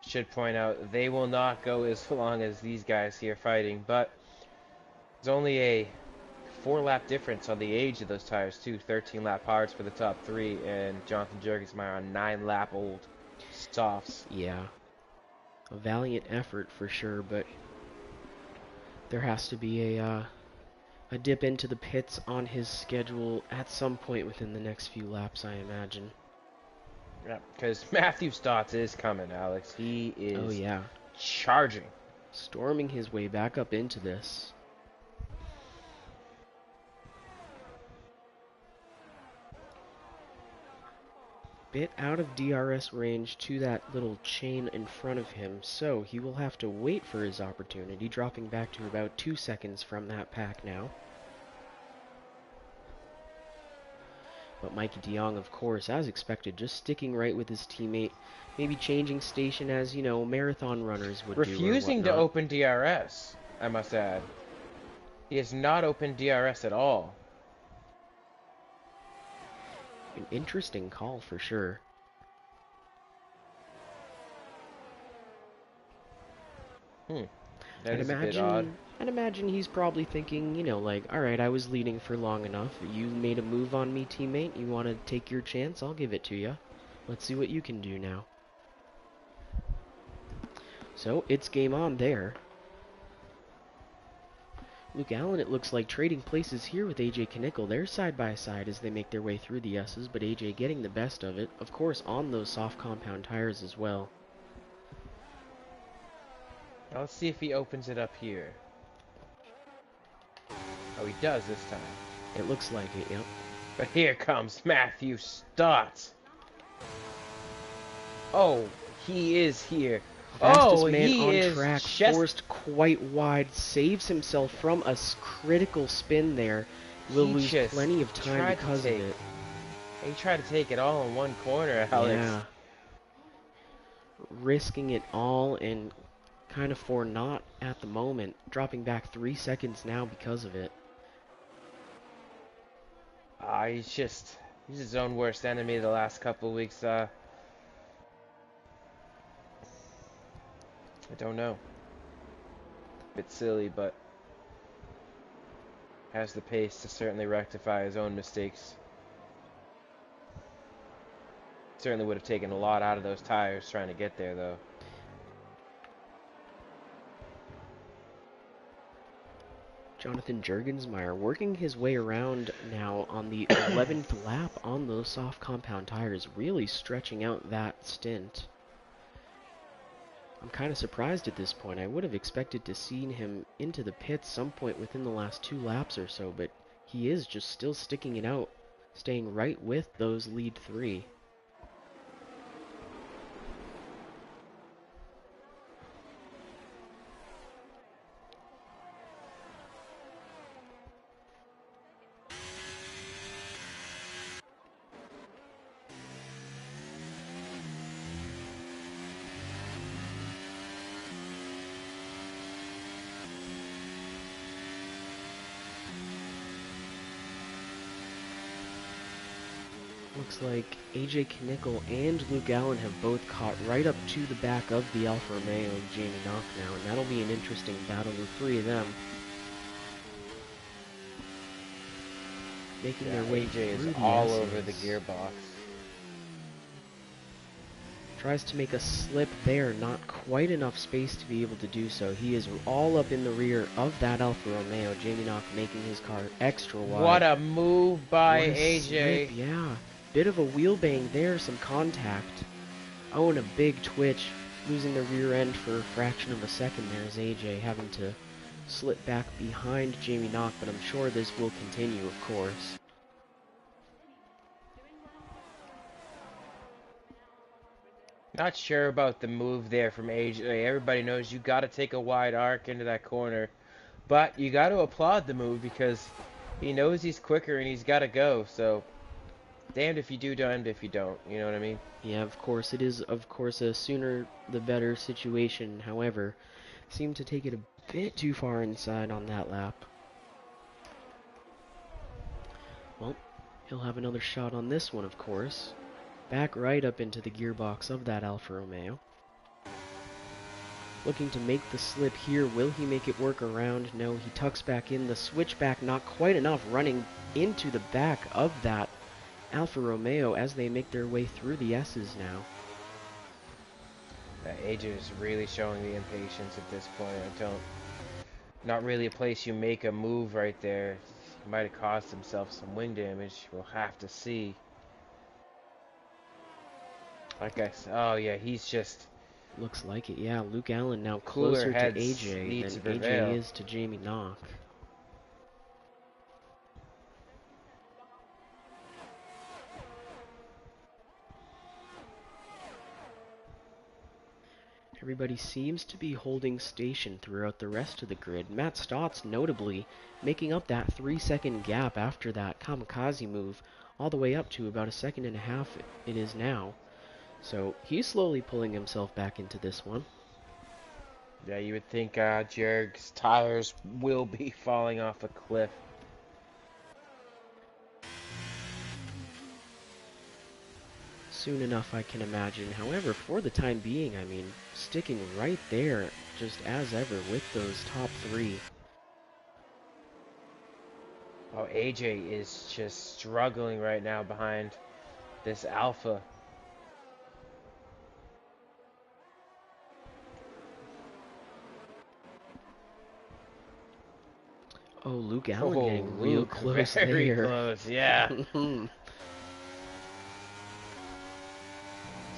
should point out they will not go as long as these guys here fighting, but there's only a 4-lap difference on the age of those tires, too. 13-lap hards for the top 3, and Jonathan Jurgensmeyer on 9-lap old softs.
Yeah, a valiant effort for sure, but there has to be a dip into the pits on his schedule at some point within the next few laps, I imagine.
Yeah, because Matthew Stotts is coming, Alex. He is charging.
Storming his way back up into this. Bit out of DRS range to that little chain in front of him, so he will have to wait for his opportunity, dropping back to about 2 seconds from that pack now. But Mikey DeYoung, of course, as expected, just sticking right with his teammate, maybe changing station as, you know, marathon runners would do or
Refusing to
whatnot.
open DRS, I must add. He has not opened DRS at all.
An interesting call for sure.
That is a bit odd.
I'd imagine he's probably thinking, you know, like, alright, I was leading for long enough. You made a move on me, teammate. You want to take your chance? I'll give it to you. Let's see what you can do now. So, it's game on there. Luke Allen, it looks like, trading places here with AJ Knickel. They're side by side as they make their way through the S's, but AJ getting the best of it. Of course, on those soft compound tires as well.
Now let's see if he opens it up here. Oh, he does this time.
It looks like it, yep.
But here comes Matthew Stott. Oh, he is here.
Fastest
Oh,
man
he
on
is
track,
just...
forced quite wide, saves himself from a critical spin there. Will lose plenty of time because of it.
He tried to take it all in one corner, Alex.
Yeah. Risking it all and kind of for naught at the moment. Dropping back 3 seconds now because of it.
He's his own worst enemy the last couple of weeks. I don't know. Bit silly, but has the pace to certainly rectify his own mistakes. Certainly would have taken a lot out of those tires trying to get there, though.
Jonathan Jurgensmeyer working his way around now on the 11th lap on those soft compound tires, really stretching out that stint. I'm kind of surprised at this point. I would have expected to see him into the pits some point within the last 2 laps or so, but he is just still sticking it out, staying right with those lead 3. Looks like AJ Knickel and Luke Allen have both caught right up to the back of the Alfa Romeo of Jamie Knock now, and that'll be an interesting battle with 3 of them. Making their way through
AJ is
the
all
S's.
over the gearbox.
Tries to make a slip there, not quite enough space to be able to do so. He is all up in the rear of that Alfa Romeo. Jamie Knock making his car extra wide.
What a move by
What a
AJ.
slip, yeah. Bit of a wheel bang there, some contact. Oh, and a big twitch. Losing the rear end for a fraction of a second there is AJ having to slip back behind Jamie Knock, but I'm sure this will continue, of course.
Not sure about the move there from AJ. Everybody knows you got to take a wide arc into that corner. But you got to applaud the move because he knows he's quicker and he's got to go. So, damned if you do, damned if you don't. You know what I mean?
Yeah, of course. It is, of course, a sooner the better situation. However, seemed to take it a bit too far inside on that lap. Well, he'll have another shot on this one, of course. Back right up into the gearbox of that Alfa Romeo. Looking to make the slip here. Will he make it work around? No, he tucks back in. The switchback not quite enough, running into the back of that Alfa Romeo as they make their way through the S's now.
AJ is really showing the impatience at this point. Not really a place you make a move right there. He might have caused himself some wing damage. We'll have to see. Like I said, oh yeah, he's just...
Looks like it, yeah. Luke Allen now closer to AJ than AJ is to Jamie Knock. Everybody seems to be holding station throughout the rest of the grid. Matt Stotts notably making up that 3-second gap after that kamikaze move all the way up to about a second and a half it is now. So he's slowly pulling himself back into this one.
Yeah, you would think Jerg's tires will be falling off a cliff.
Soon enough, I can imagine. However, for the time being, I mean, sticking right there, just as ever, with those top three.
Oh, AJ is just struggling right now behind this Alpha.
Oh, Luke Allen getting real
Luke,
close
very
there.
close, yeah.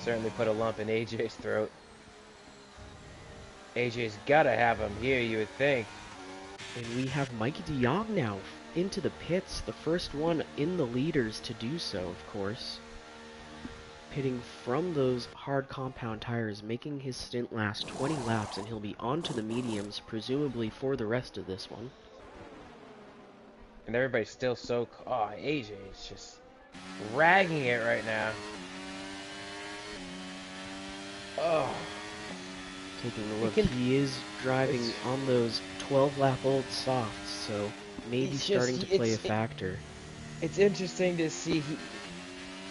Certainly put a lump in AJ's throat. AJ's gotta have him here, you would think.
And we have Mikey DeYoung now into the pits, the first one in the leaders to do so, of course. Pitting from those hard compound tires, making his stint last 20 laps, and he'll be onto the mediums, presumably for the rest of this one.
And everybody's still so... Oh, AJ is just ragging it right now. Oh.
Taking a look, he is driving on those 12-lap-old softs, so maybe starting to play a factor.
It's interesting to see.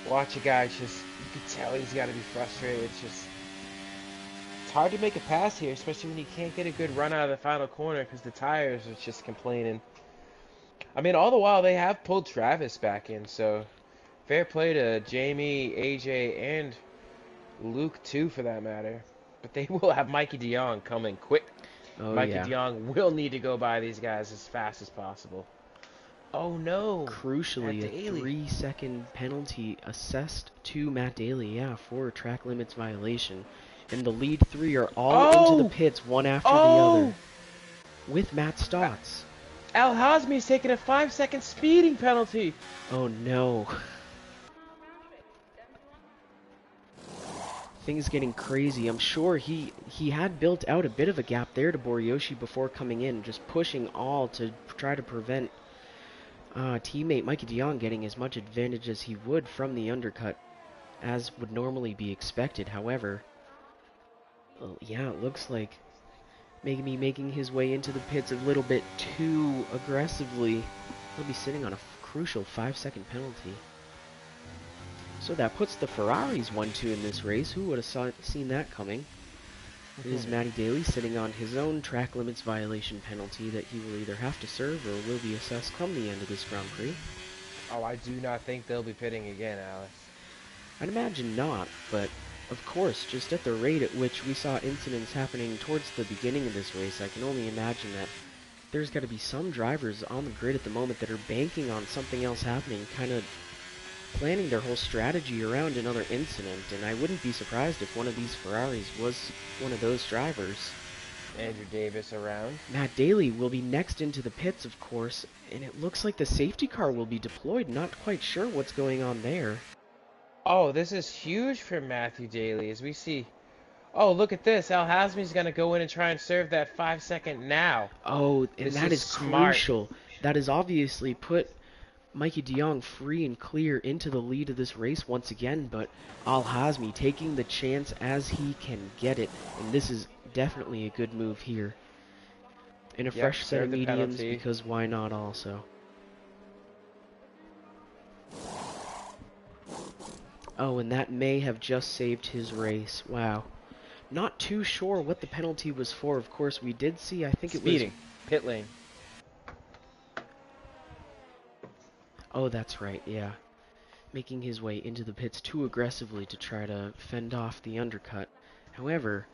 Watch a guy just... You can tell he's got to be frustrated. It's hard to make a pass here, especially when you can't get a good run out of the final corner because the tires are just complaining. I mean, all the while they have pulled Travis back in, so fair play to Jamie, AJ, and Luke too, for that matter. But they will have Mikey DeYoung coming quick.
Oh,
Mikey
yeah.
DeYoung will need to go by these guys as fast as possible. Oh no!
Crucially, a 3-second penalty assessed to Matt Daly, yeah, for track limits violation. And the lead three are all into the pits, one after the other, with Matt Stotts.
Al Hazmi's taking a 5-second speeding penalty.
Oh no. Things getting crazy. I'm sure he had built out a bit of a gap there to Boriyoshi before coming in, just pushing all to try to prevent teammate Mikey DeYoung getting as much advantage as he would from the undercut, as would normally be expected. However, yeah, it looks like maybe making his way into the pits a little bit too aggressively. He'll be sitting on a crucial 5-second penalty. So that puts the Ferraris 1-2 in this race. Who would have seen that coming? It is Matty Daly sitting on his own track limits violation penalty that he will either have to serve or will be assessed come the end of this Grand Prix.
Oh, I do not think they'll be pitting again, Alex.
I'd imagine not, but of course, just at the rate at which we saw incidents happening towards the beginning of this race, I can only imagine that there's got to be some drivers on the grid at the moment that are banking on something else happening, kind of planning their whole strategy around another incident, and I wouldn't be surprised if one of these Ferraris was one of those drivers.
Andrew Davis around.
Matt Daly will be next into the pits, of course, and it looks like the safety car will be deployed. Not quite sure what's going on there.
Oh, this is huge for Matthew Daly, as we see. Oh, look at this. Al Hazmi's going to go in and try and serve that 5-second now.
Oh, and that is
smart.
Crucial. That has obviously put Mikey DeYoung free and clear into the lead of this race once again, but Al Hazmi taking the chance as he can get it, and this is definitely a good move here. And a fresh set of mediums, because why not also? Oh, and that may have just saved his race. Wow. Not too sure what the penalty was for. Of course, we did see, I think it was...
Speeding. Pit lane.
Oh, that's right, yeah. Making his way into the pits too aggressively to try to fend off the undercut. However,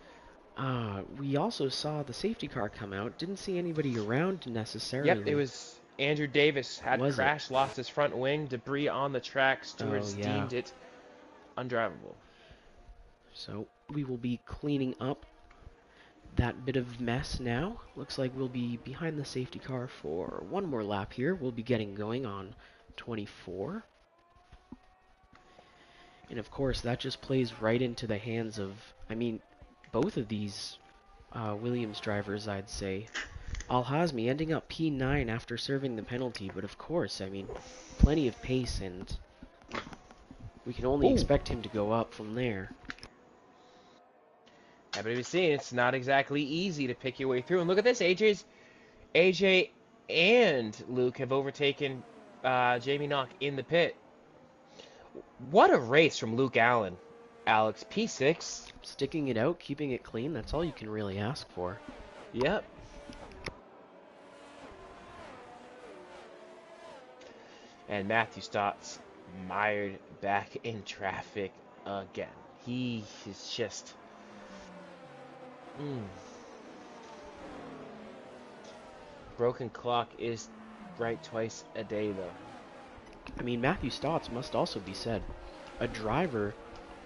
we also saw the safety car come out. Didn't see anybody around necessarily.
Yep, it was Andrew Davis. Had crashed, lost his front wing, debris on the track. Stewards deemed it undrivable.
So we will be cleaning up that bit of mess now. Looks like we'll be behind the safety car for one more lap here. We'll be getting going on 24. And of course, that just plays right into the hands of, I mean, both of these Williams drivers, I'd say. Al Hazmi ending up P9 after serving the penalty, but of course, I mean, plenty of pace and We can only
Ooh.
expect him to go up from there.
Yeah, but we've seen it's not exactly easy to pick your way through. And look at this, AJ and Luke have overtaken Jamie Knock in the pit. What a race from Luke Allen, Alex. P6.
Sticking it out, keeping it clean, that's all you can really ask for.
Yep. And Matthew Stotts mired back in traffic again. He is just... Broken clock is right twice a day, though.
I mean, Matthew Stotts must also be said. A driver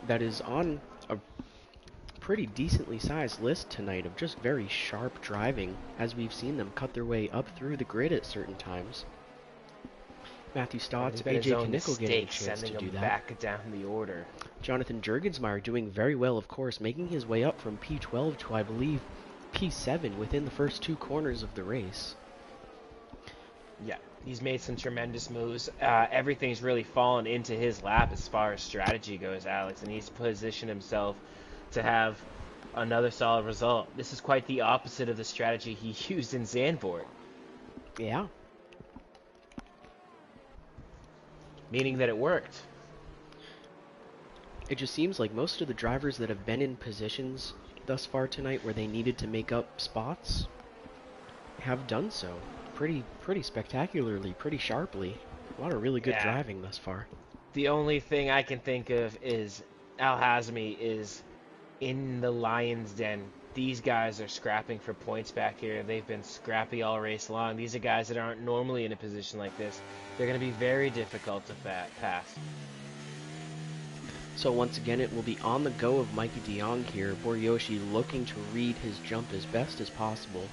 that is on a pretty decently sized list tonight of just very sharp driving, as we've seen them cut their way up through the grid at certain times. Matthew Stotts, AJ Knickel getting a chance to do that.
Back down the order.
Jonathan Jurgensmeyer doing very well, of course, making his way up from P12 to, I believe, P7 within the first 2 corners of the race.
Yeah, he's made some tremendous moves. Everything's really fallen into his lap as far as strategy goes, Alex, and he's positioned himself to have another solid result. This is quite the opposite of the strategy he used in Zandvoort.
Yeah.
Meaning that it worked.
It just seems like most of the drivers that have been in positions thus far tonight where they needed to make up spots have done so pretty spectacularly, pretty sharply. A lot of really good driving thus far.
The only thing I can think of is Al Hazmi is in the lion's den. These guys are scrapping for points back here. They've been scrappy all race long. These are guys that aren't normally in a position like this. They're going to be very difficult to pass.
So once again, it will be on the go of Mikey DeYoung here. Boryoshi looking to read his jump as best as possible.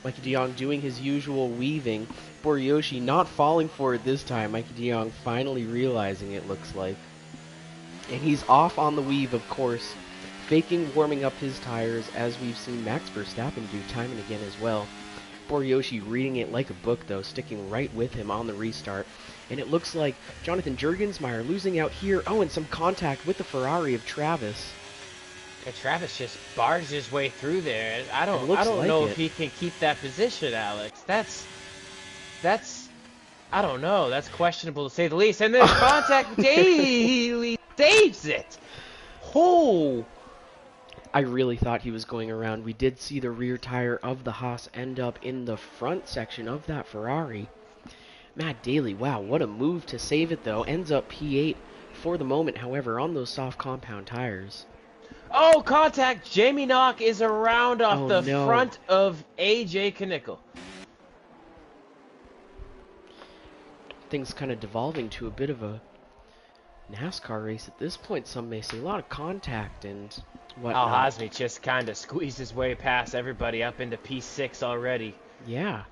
Mikey DeYoung doing his usual weaving. Boryoshi not falling for it this time. Mikey DeYoung finally realizing it, looks like. And he's off on the weave, of course. Faking warming up his tires, as we've seen Max Verstappen do time and again as well. Boryoshi reading it like a book, though, sticking right with him on the restart. And it looks like Jonathan Jurgensmeyer losing out here. Oh, and some contact with the Ferrari of Travis.
And Travis just barged his way through there. I don't
like
know
it.
if he can keep that position, Alex. That's I don't know. That's questionable to say the least. And then contact daily saves it. Oh.
I really thought he was going around. We did see the rear tire of the Haas end up in the front section of that Ferrari. Matt Daly, wow, what a move to save it, though. Ends up P8 for the moment, however, on those soft compound tires.
Oh, contact! Jamie Knock is around off the
no.
front of AJ Knickel.
Things kind of devolving to a bit of a NASCAR race at this point, some may say. A lot of contact and whatnot.
Al Hazmi just kind of squeezed his way past everybody up into P6 already.
Yeah.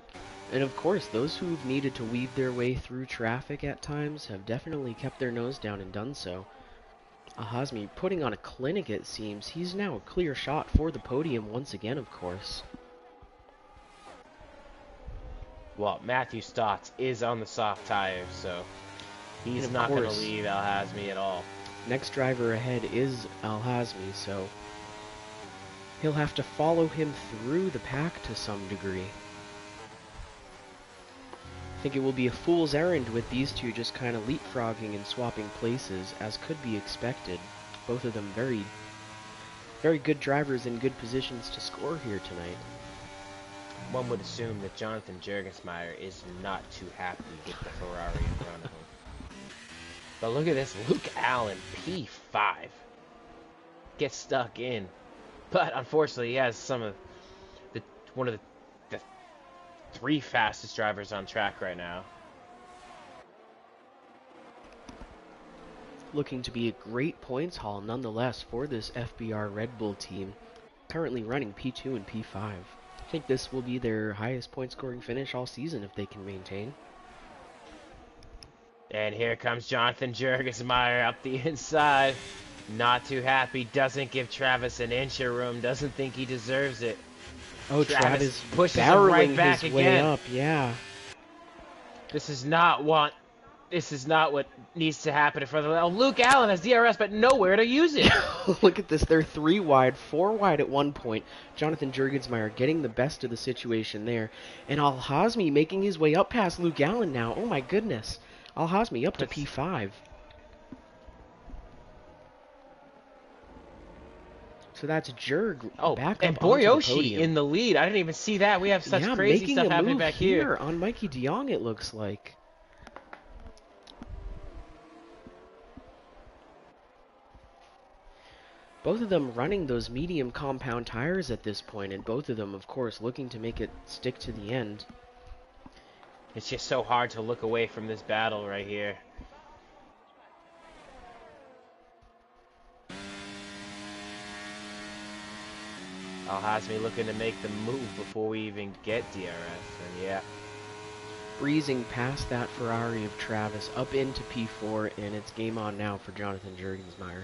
And of course, those who've needed to weave their way through traffic at times have definitely kept their nose down and done so. Hazmi putting on a clinic, it seems. He's now a clear shot for the podium once again, of course.
Well, Matthew Stotts is on the soft tires, so he's not going to leave Al Hazmi at all.
Next driver ahead is Al Hazmi, so he'll have to follow him through the pack to some degree. I think it will be a fool's errand with these two just kind of leapfrogging and swapping places, as could be expected. Both of them very, very good drivers in good positions to score here tonight.
One would assume that Jonathan Jurgensmeyer is not too happy with the Ferrari in front of him. But look at this, Luke Allen, P5. Gets stuck in. But unfortunately, he has one of the 3 fastest drivers on track right now.
Looking to be a great points haul nonetheless for this FBR Red Bull team. Currently running P2 and P5. I think this will be their highest point scoring finish all season if they can maintain.
And here comes Jonathan Jurgensmeyer up the inside. Not too happy. Doesn't give Travis an inch of room. Doesn't think he deserves it.
Oh, Travis
pushes him right back
his
again.
Way up, yeah.
This is not what This is not what needs to happen in front of them. Luke Allen has DRS, but nowhere to use it.
Look at this. They're 3 wide, 4 wide at one point. Jonathan Jurgensmeyer getting the best of the situation there. And Al-Hazmi making his way up past Luke Allen now. Oh, my goodness. Al-Hazmi up to P5. So that's Jurg back up
and
onto the
Boryoshi
podium.
in the lead. I didn't even see that. We have such crazy stuff happening back here.
On Mikey de Jong, it looks like. Both of them running those medium compound tires at this point, and both of them, of course, looking to make it stick to the end.
It's just so hard to look away from this battle right here. Al-Hazmi looking to make the move before we even get DRS, and yeah.
Breezing past that Ferrari of Travis up into P4, and it's game on now for Jonathan Jurgensmeyer.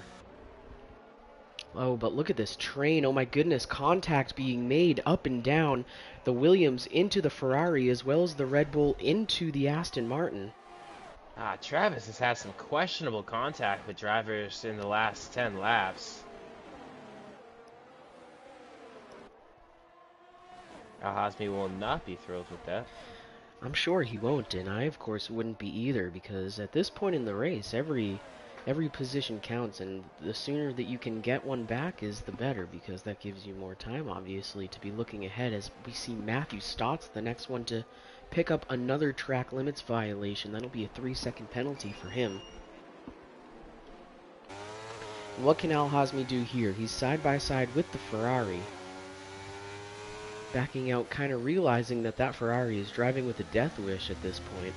Oh, but look at this train. Oh my goodness, contact being made up and down. The Williams into the Ferrari as well as the Red Bull into the Aston Martin.
Travis has had some questionable contact with drivers in the last 10 laps. Al-Hazmi will not be thrilled with that.
I'm sure he won't, and I, of course, wouldn't be either, because at this point in the race, every position counts, and the sooner that you can get one back is the better, because that gives you more time, obviously, to be looking ahead as we see Matthew Stotts, the next one to pick up another track limits violation. That'll be a 3-second penalty for him. And what can Al-Hazmi do here? He's side by side with the Ferrari. Backing out, kind of realizing that that Ferrari is driving with a death wish at this point.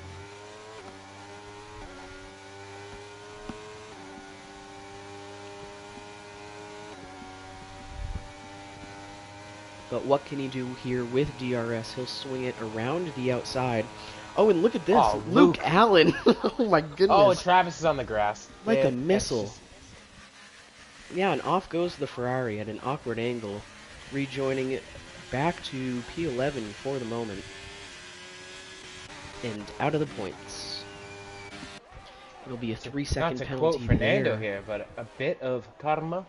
But what can he do here with DRS? He'll swing it around the outside. Oh, and look at this.
Oh,
Luke Allen. Oh, my goodness.
Oh, Travis is on the grass.
Like a missile. Yeah, and off goes the Ferrari at an awkward angle, rejoining it back to P11 for the moment. And out of the points. It'll be a 3-second penalty.
Not to quote Fernando here, but a bit of karma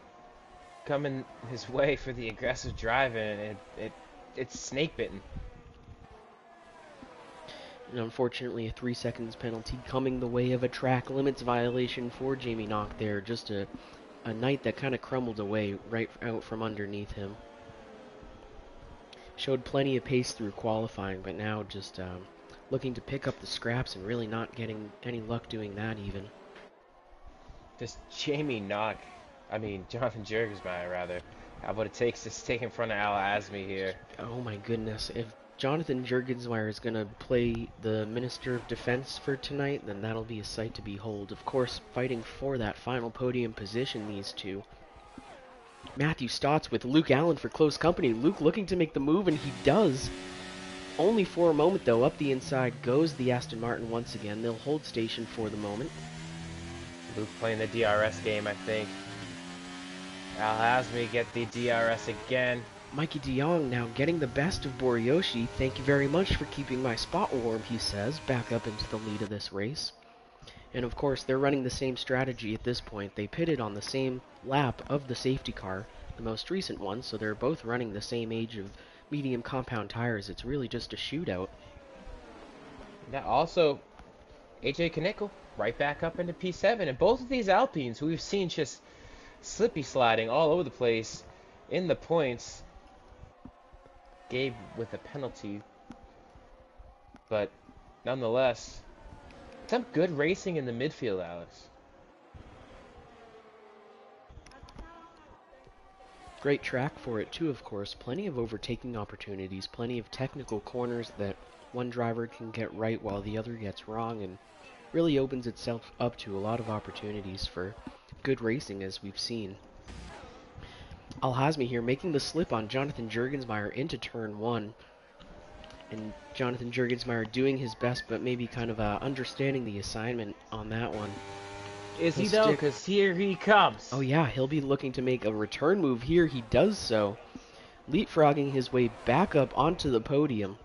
coming his way for the aggressive driving, and it's snake bitten.
And unfortunately, a 3 seconds penalty coming the way of a track limits violation for Jamie Knock there. Just a night that kind of crumbled away right out from underneath him. Showed plenty of pace through qualifying, but now just looking to pick up the scraps and really not getting any luck doing that even.
This Jonathan Jurgensmeyer rather, what it takes to stay in front of Al-Hazmi here.
Oh my goodness, if Jonathan Jurgensmeyer is going to play the Minister of Defense for tonight, then that'll be a sight to behold. Of course, fighting for that final podium position, these two. Matthew Stotts with Luke Allen for close company. Luke looking to make the move, and he does. Only for a moment, though. Up the inside goes the Aston Martin once again. They'll hold station for the moment.
Luke playing the DRS game, I think. Al-Hazmi get the DRS again.
Mikey de Jong now getting the best of Boryoshi. Thank you very much for keeping my spot warm, he says, back up into the lead of this race. And of course, they're running the same strategy at this point. They pitted on the same lap of the safety car, the most recent one, so they're both running the same age of medium compound tires. It's really just a shootout.
Yeah, also, AJ Knickel right back up into P7. And both of these Alpines, who we've seen just slippy sliding all over the place in the points, Gabe with a penalty. But nonetheless, some good racing in the midfield, Alex.
Great track for it too, of course. Plenty of overtaking opportunities, plenty of technical corners that one driver can get right while the other gets wrong, and really opens itself up to a lot of opportunities for good racing, as we've seen. Al-Hazmi here making the slip on Jonathan Jurgensmeyer into turn 1. And Jonathan Jurgensmeyer doing his best, but maybe kind of understanding the assignment on that one.
Is he though? Because here he comes.
Oh yeah, he'll be looking to make a return move here. He does so. Leapfrogging his way back up onto the podium.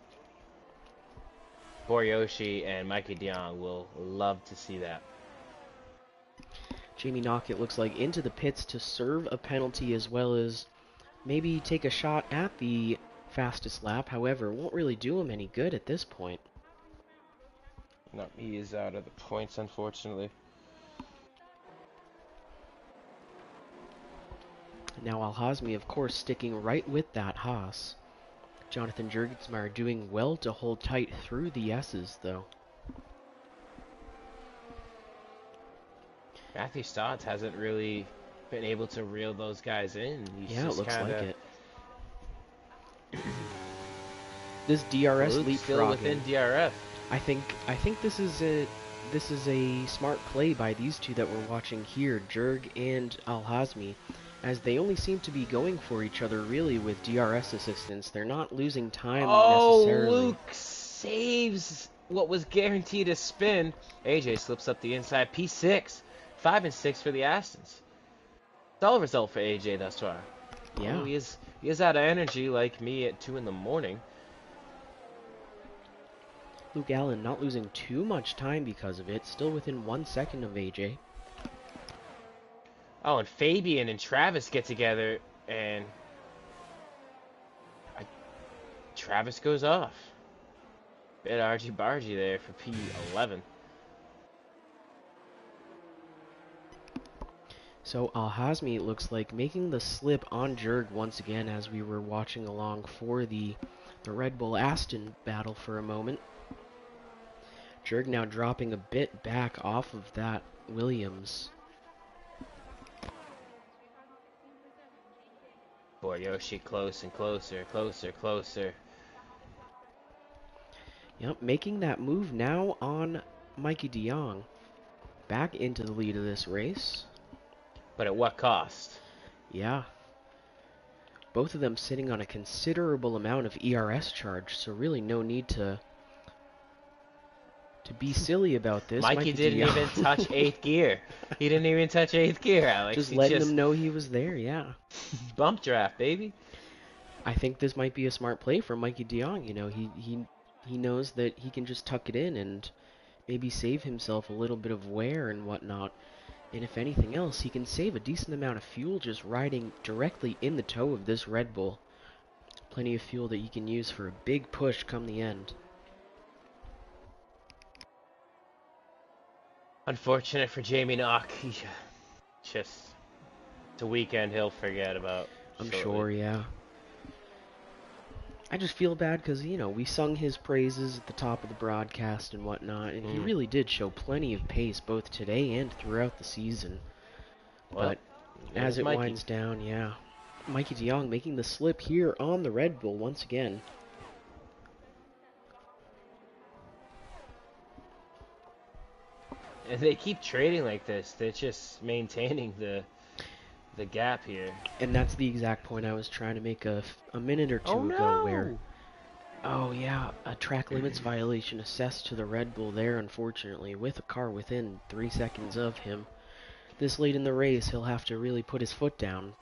Boryoshi and Mikey DeYoung will love to see that.
Jamie Knock, it looks like, into the pits to serve a penalty as well as maybe take a shot at the fastest lap. However, won't really do him any good at this point.
No, he is out of the points, unfortunately.
Now Al-Hazmi, of course, sticking right with that Haas. Jonathan Jurgensmeyer doing well to hold tight through the S's, though.
Matthew Stotts hasn't really been able to reel those guys in. He's
Yeah, it
just
looks
kinda
like it. This DRS leapfrogging.
Still within DRF.
I think this is a smart play by these two that we're watching here, Jurg and Al-Hazmi, as they only seem to be going for each other really with DRS assistance. They're not losing time necessarily.
Luke saves what was guaranteed a spin. AJ slips up the inside. P6. 5 and 6 for the Astons. Solid result for AJ thus far.
Yeah.
Oh, he is out of energy like me at 2 in the morning.
Luke Allen not losing too much time because of it. Still within 1 second of AJ.
Oh, and Fabian and Travis get together, and Travis goes off. Bit argy-bargy there for P11.
So Al-Hazmi looks like making the slip on Jurg once again as we were watching along for the Red Bull Aston battle for a moment. Jurg now dropping a bit back off of that Williams.
Boryoshi close and closer, closer.
Yep, making that move now on Mikey DeYoung. Back into the lead of this race.
But at what cost?
Yeah. Both of them sitting on a considerable amount of ERS charge, so really no need to be silly about this.
Mikey didn't even touch 8th gear. He didn't even touch 8th gear, Alex.
Just letting them know he was there, yeah.
Bump draft, baby.
I think this might be a smart play for Mikey DeYoung. You know, he knows that he can just tuck it in and maybe save himself a little bit of wear and whatnot. And if anything else, he can save a decent amount of fuel just riding directly in the toe of this Red Bull. Plenty of fuel that you can use for a big push come the end.
Unfortunate for Jamie Knock. Just it's a weekend he'll forget about.
I'm sure, yeah. I just feel bad because, you know, we sung his praises at the top of the broadcast and whatnot, and he really did show plenty of pace both today and throughout the season.
Well,
but as it winds down, yeah. Mikey DeYoung making the slip here on the Red Bull once again.
And they keep trading like this. They're just maintaining the gap here.
And that's the exact point I was trying to make a minute or two ago where... Oh, yeah, a track limits violation assessed to the Red Bull there, unfortunately, with a car within 3 seconds of him. This late in the race, he'll have to really put his foot down.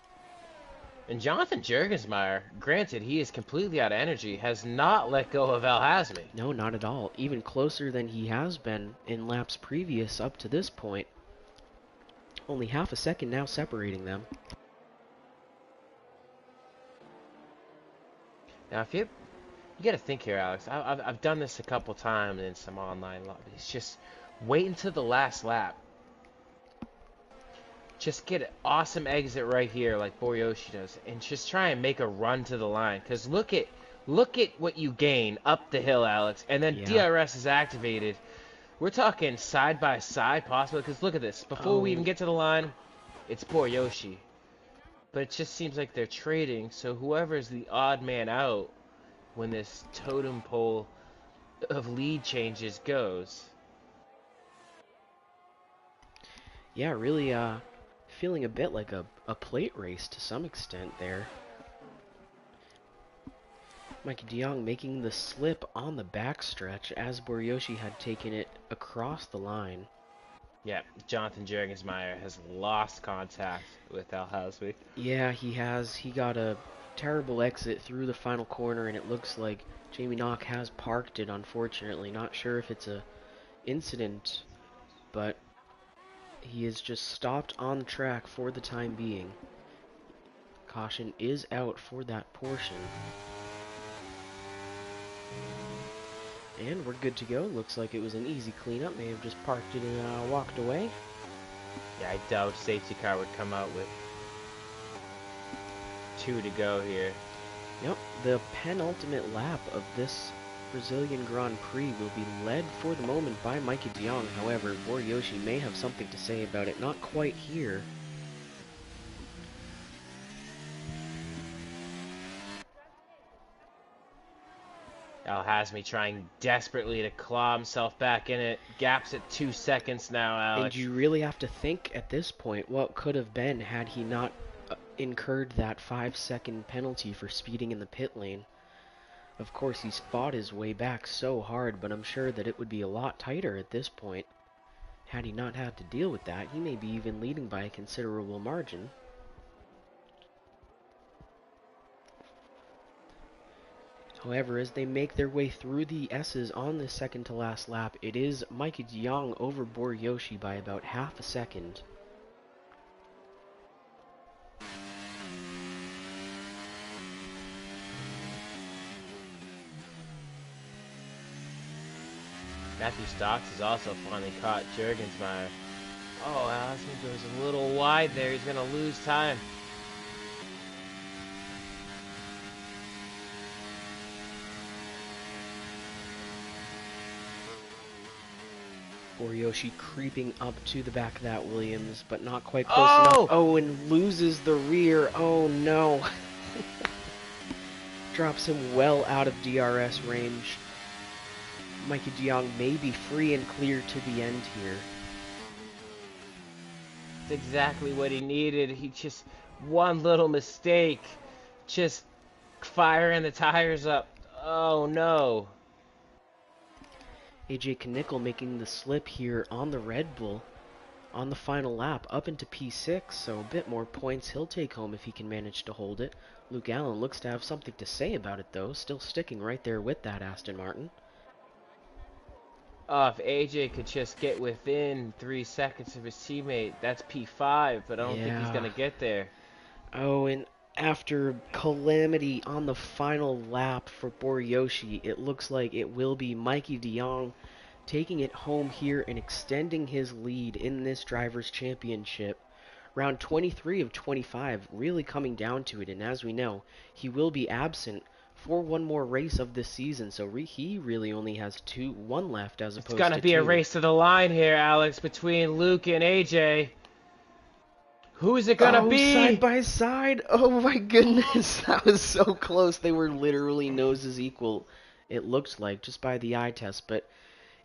And Jonathan Jurgensmeyer, granted he is completely out of energy, has not let go of Al-Hazmi.
No, not at all. Even closer than he has been in laps previous up to this point. Only half a second now separating them.
Now, if you got to think here, Alex. I've done this a couple times in some online lobbies. It's just wait until the last lap. Just get an awesome exit right here, like Boryoshi does, and just try and make a run to the line. Cause look at what you gain up the hill, Alex, and then DRS is activated. We're talking side by side, possibly. Cause look at this. Before we even get to the line, it's Boryoshi. But it just seems like they're trading. So whoever's the odd man out when this totem pole of lead changes goes.
Yeah, really feeling a bit like a plate race to some extent there. Mikey DeYoung making the slip on the backstretch as Boryoshi had taken it across the line.
Yeah, Jonathan Jurgensmeyer has lost contact with Al-Hazmi.
Yeah, he has. He got a terrible exit through the final corner, and it looks like Jamie Knock has parked it, unfortunately. Not sure if it's a incident, but he is just stopped on the track for the time being. Caution is out for that portion. And we're good to go. Looks like it was an easy cleanup. May have just parked it and walked away.
Yeah, I doubt safety car would come out with 2 to go here.
Yep, the penultimate lap of this Brazilian Grand Prix will be led for the moment by Mikey de Jong. However, Boriyoshi may have something to say about it. Not quite here.
Al-Hazmi trying desperately to claw himself back in it. Gaps at 2 seconds now, Alex.
And you really have to think at this point what could have been had he not incurred that 5-second penalty for speeding in the pit lane. Of course, he's fought his way back so hard, but I'm sure that it would be a lot tighter at this point. Had he not had to deal with that, he may be even leading by a considerable margin. However, as they make their way through the S's on the second to last lap, it is Mikey de Jong over Boriyoshi by about half a second.
Matthew Stocks has also finally caught Jurgensmeyer. Oh, Al-Hazmi goes a little wide there. He's going to lose time.
Boriyoshi creeping up to the back of that Williams, but not quite close enough. Oh, and loses the rear. Oh, no. Drops him well out of DRS range. Mikey de Jong may be free and clear to the end here.
It's exactly what he needed. He just, one little mistake, just firing the tires up. Oh, no.
AJ Knickel making the slip here on the Red Bull on the final lap up into P6, so a bit more points he'll take home if he can manage to hold it. Luke Allen looks to have something to say about it though, still sticking right there with that Aston Martin.
If AJ could just get within 3 seconds of his teammate, that's P5, but I don't think he's going to get there.
Oh, and after calamity on the final lap for Boriyoshi, it looks like it will be Mikey de Jong taking it home here and extending his lead in this Drivers' Championship. Round 23 of 25 really coming down to it, and as we know, he will be absent for one more race of this season, so he really only has one left as opposed to 2.
It's going to be a race to the line here, Alex, between Luke and AJ. Who is it going to be?
Side by side. Oh my goodness. That was so close. They were literally noses equal, it looked like, just by the eye test. But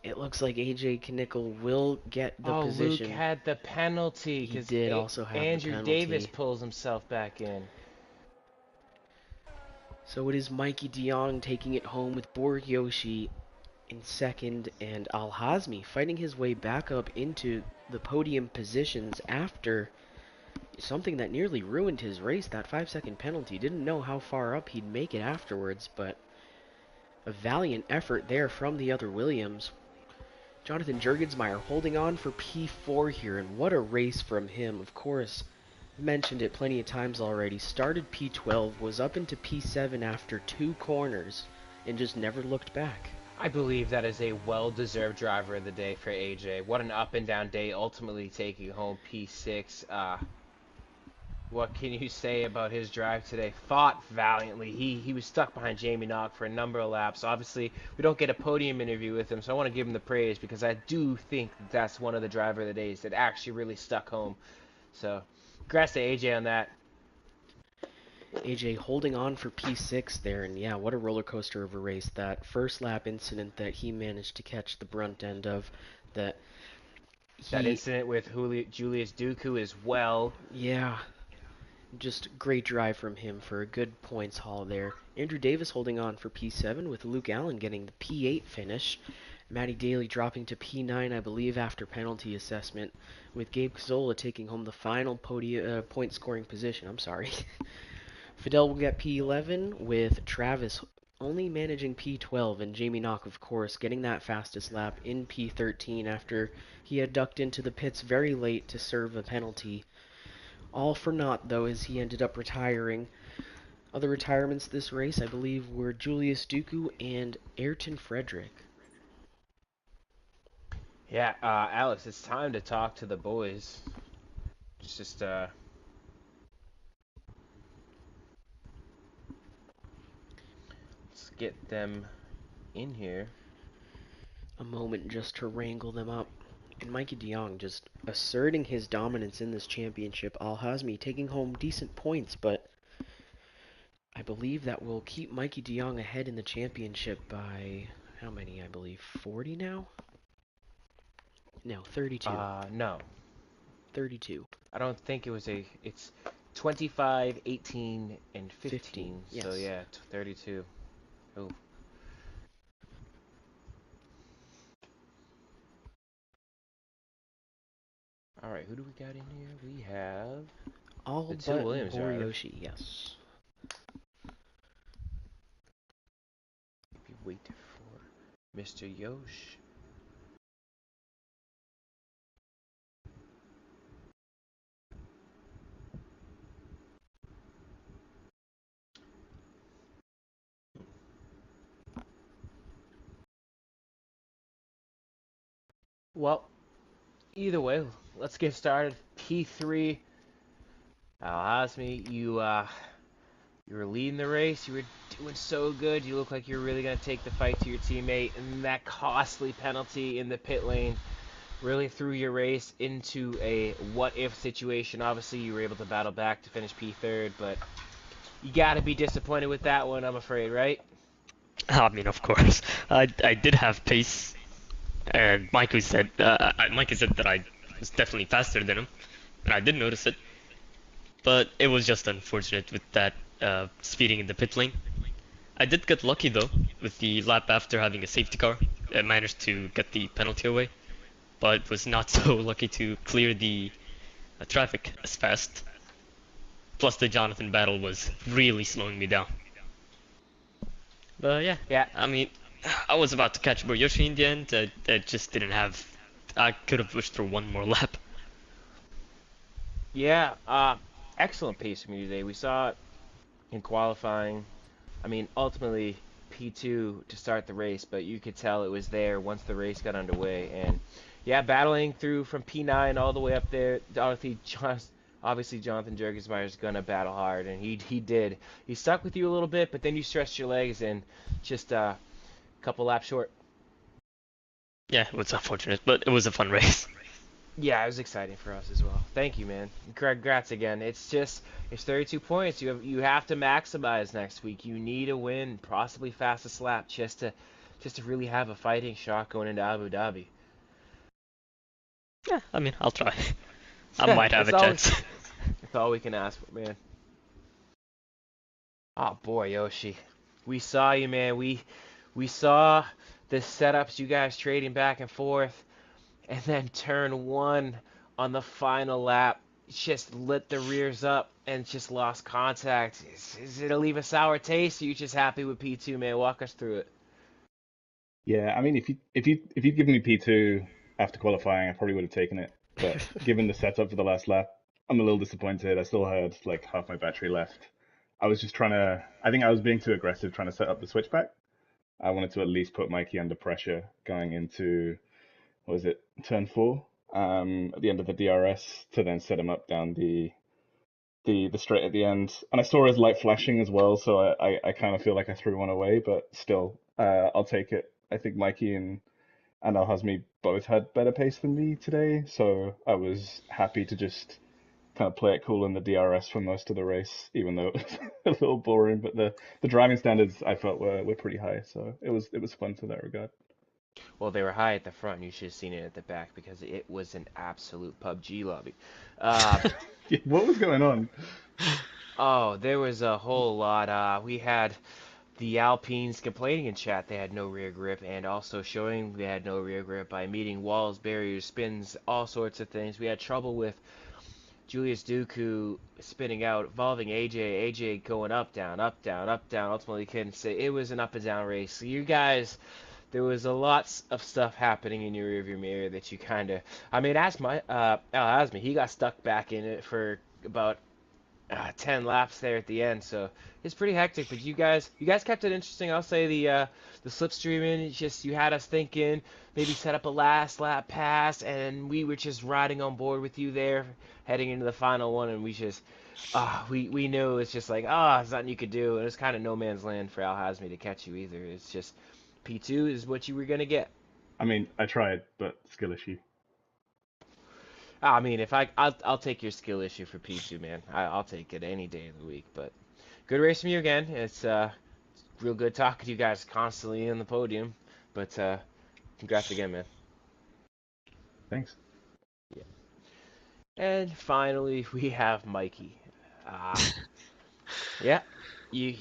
it looks like AJ Knickel will get the position.
Luke had the penalty.
He did also have
Andrew
the penalty.
Davis pulls himself back in.
So it is Mikey de Jong taking it home with Boriyoshi in second, and Al-Hazmi fighting his way back up into the podium positions after something that nearly ruined his race, that 5-second penalty. Didn't know how far up he'd make it afterwards, but a valiant effort there from the other Williams. Jonathan Jurgensmeyer holding on for P4 here, and what a race from him. Of course, mentioned it plenty of times already. Started P12, was up into P7 after 2 corners, and just never looked back.
I believe that is a well-deserved driver of the day for AJ. What an up-and-down day, ultimately taking home P6. What can you say about his drive today? Fought valiantly. He was stuck behind Jamie Knock for a number of laps. Obviously, we don't get a podium interview with him, so I want to give him the praise because I do think that's one of the driver of the days that actually really stuck home. So, congrats to AJ on that.
AJ holding on for P6 there, and yeah, what a roller coaster of a race. That first lap incident that he managed to catch the brunt end of, that
incident with Julius Dooku as well.
Yeah, just great drive from him for a good points haul there. Andrew Davis holding on for P7 with Luke Allen getting the P8 finish. Matty Daly dropping to P9, I believe, after penalty assessment, with Gabe Cazzola taking home the final point scoring position. Fidel will get P11 with Travis only managing P12 and Jamie Knock, of course, getting that fastest lap in P13 after he had ducked into the pits very late to serve a penalty. All for naught, though, as he ended up retiring. Other retirements this race, I believe, were Julius Duku and Ayrton Frederick.
Yeah, Alex, it's time to talk to the boys. Just let's get them in here.
A moment just to wrangle them up. And Mikey DeYoung just asserting his dominance in this championship. Al-Hazmi taking home decent points, but I believe that will keep Mikey DeYoung ahead in the championship by how many? I believe 40 now? No, 32.
No.
32.
I don't think it was it's 25, 18, and
15.
15.
Yes.
So yeah, 32. Oh. All right, who do we got in here? We have
All
the two
but
Williams drivers.
Boriyoshi, yes.
Maybe wait for Mr. Yosh. Well, either way, let's get started. P3. Al-Hazmi, you were leading the race. You were doing so good. You look like you were really going to take the fight to your teammate. And that costly penalty in the pit lane really threw your race into a what-if situation. Obviously, you were able to battle back to finish P3rd, but you got to be disappointed with that one, I'm afraid, right?
I mean, of course, I did have pace, and Mikey said that I was definitely faster than him, and I did notice it. But it was just unfortunate with that speeding in the pit lane. I did get lucky though with the lap after having a safety car. I managed to get the penalty away, but was not so lucky to clear the traffic as fast. Plus, the Jonathan battle was really slowing me down. But yeah,
Yeah,
I mean, I was about to catch Yoshi in the end. I just didn't have. I could have wished for one more lap.
yeah. Excellent pace from you today. We saw it in qualifying. I mean, ultimately P2 to start the race, but you could tell it was there once the race got underway. And yeah, battling through from P9 all the way up there. Obviously Jonathan Jurgensmeyer is gonna battle hard, and he did. He stuck with you a little bit, but then you stretched your legs and just a couple laps short.
Yeah, it was unfortunate, but it was a fun race.
Yeah, it was exciting for us as well. Thank you, man. Congrats again. It's 32 points. You have to maximize next week. You need a win, possibly fastest lap, just to really have a fighting shot going into Abu Dhabi.
Yeah, I mean, I'll try. I might have
it's
a
all
chance.
it's all we can ask for, man. Oh boy, Yoshi, we saw you, man. We saw the setups, you guys trading back and forth, and then turn one on the final lap just lit the rears up and just lost contact. Is it a leave a sour taste? Or you just happy with P2, man? Walk us through it.
Yeah, I mean, if you'd given me P2 after qualifying, I probably would have taken it. But given the setup for the last lap, I'm a little disappointed. I still had like half my battery left. I was just trying to. I think I was being too aggressive trying to set up the switchback. I wanted to at least put Mikey under pressure going into what was it, turn four, at the end of the DRS to then set him up down the straight at the end. And I saw his light flashing as well, so I kind of feel like I threw one away, but still, I'll take it. I think Mikey and Al Hazmi both had better pace than me today, so I was happy to just kind of play it cool in the DRS for most of the race, even though it was a little boring. But the driving standards I felt were pretty high, so it was fun to that regard.
Well, they were high at the front. You should have seen it at the back because it was an absolute PUBG lobby. Uh,
Yeah, what was going on?
oh, there was a whole lot. We had the Alpines complaining in chat they had no rear grip, and also showing they had no rear grip by meeting walls, barriers, spins, all sorts of things. We had trouble with Julius Dooku spinning out, involving AJ going up, down, up, down, up, down. Ultimately, couldn't say it was an up and down race. So you guys, there was a lot of stuff happening in your rearview mirror that you kind of. I mean, Al Asmi, he got stuck back in it for about 10 laps there at the end, so it's pretty hectic. But you guys kept it interesting. I'll say the slipstreaming, it's just you had us thinking maybe set up a last lap pass, and we were just riding on board with you there, heading into the final one, and we just we knew it's just like there's nothing you could do, and it's kind of no man's land for Al Hazmi to catch you either. It's just P2 is what you were gonna get.
I mean, I tried, but skill issue.
I mean, if I'll take your skill issue for P2, man. I'll take it any day of the week. But good race from you again. It's real good talking to you guys constantly in the podium. But congrats again, man.
Thanks.
Yeah. And finally, we have Mikey. Yeah, you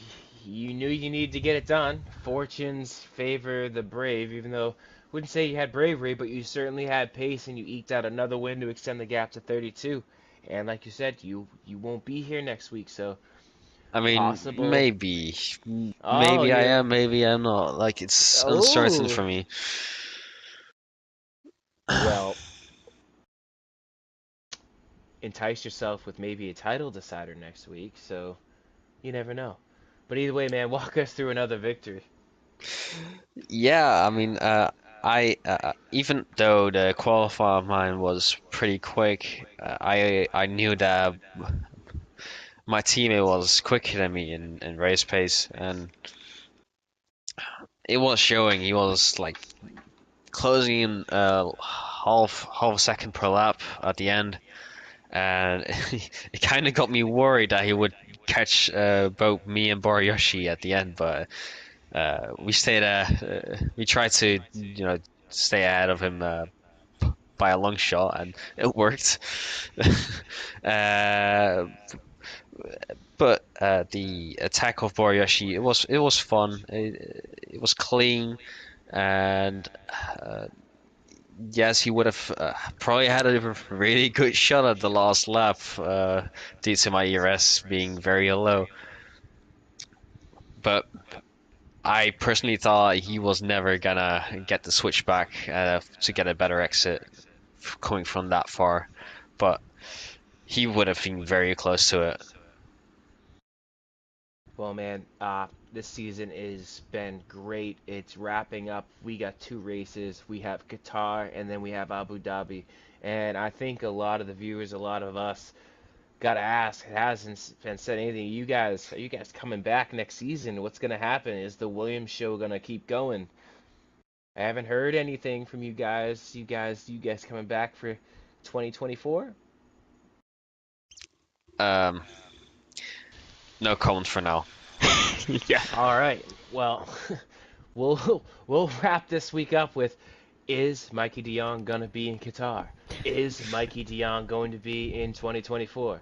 knew you needed to get it done. Fortunes favor the brave, even though wouldn't say you had bravery, but you certainly had pace, and you eked out another win to extend the gap to 32. And like you said, you won't be here next week, so
I mean,
possible.
maybe.
Oh,
Maybe I
you're.
am, maybe I'm not. Like, it's uncertain
Oh,
for me.
well, entice yourself with maybe a title decider next week, so you never know. But either way, man, walk us through another victory.
Yeah, I mean, I even though the qualifier of mine was pretty quick, I knew that my teammate was quicker than me in race pace, and it was showing. He was like closing in half a second per lap at the end, and it kind of got me worried that he would catch both me and Boriyoshi at the end, but we stayed we tried to stay ahead of him by a long shot, and it worked. uh, but the attack of Boriyoshi, it was fun. It was clean, and yes, he would have probably had a really good shot at the last lap due to my ERS being very low. But I personally thought he was never gonna get the switch back to get a better exit coming from that far, but he would have been very close to it.
Well, man, this season has been great. It's wrapping up. We got two races. We have Qatar, and then we have Abu Dhabi. And I think a lot of the viewers, a lot of us, gotta ask. It hasn't been said anything. Are you guys coming back next season? What's gonna happen? Is the Williams show gonna keep going? I haven't heard anything from you guys. You guys coming back for 2024?
Um, no comment for now.
Yeah.
All right. Well, we'll wrap this week up with: is Mikey DeYoung gonna be in Qatar? Is Mikey DeYoung going to be in 2024?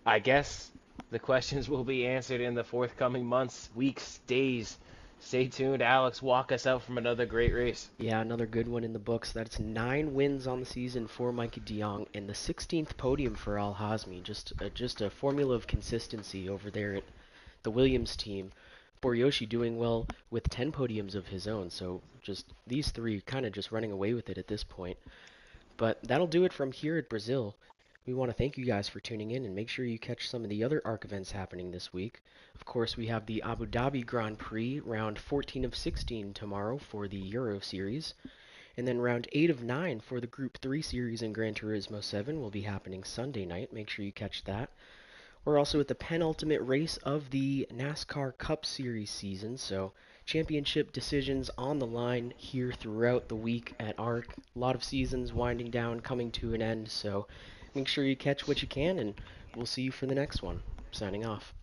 I guess the questions will be answered in the forthcoming months, weeks, days. Stay tuned. Alex, walk us out from another great race.
Yeah, another good one in the books. That's 9 wins on the season for Mikey DeYoung and the 16th podium for Al Hazmi. Just a formula of consistency over there at the Williams team. Boriyoshi doing well with 10 podiums of his own, so just these three kind of just running away with it at this point. But that'll do it from here at Brazil. We want to thank you guys for tuning in and make sure you catch some of the other ARC events happening this week. Of course, we have the Abu Dhabi Grand Prix, round 14 of 16 tomorrow for the Euro Series. And then round 8 of 9 for the Group 3 Series in Gran Turismo 7 will be happening Sunday night. Make sure you catch that. We're also at the penultimate race of the NASCAR Cup Series season, so championship decisions on the line here throughout the week at ARC. A lot of seasons winding down, coming to an end, so make sure you catch what you can, and we'll see you for the next one. Signing off.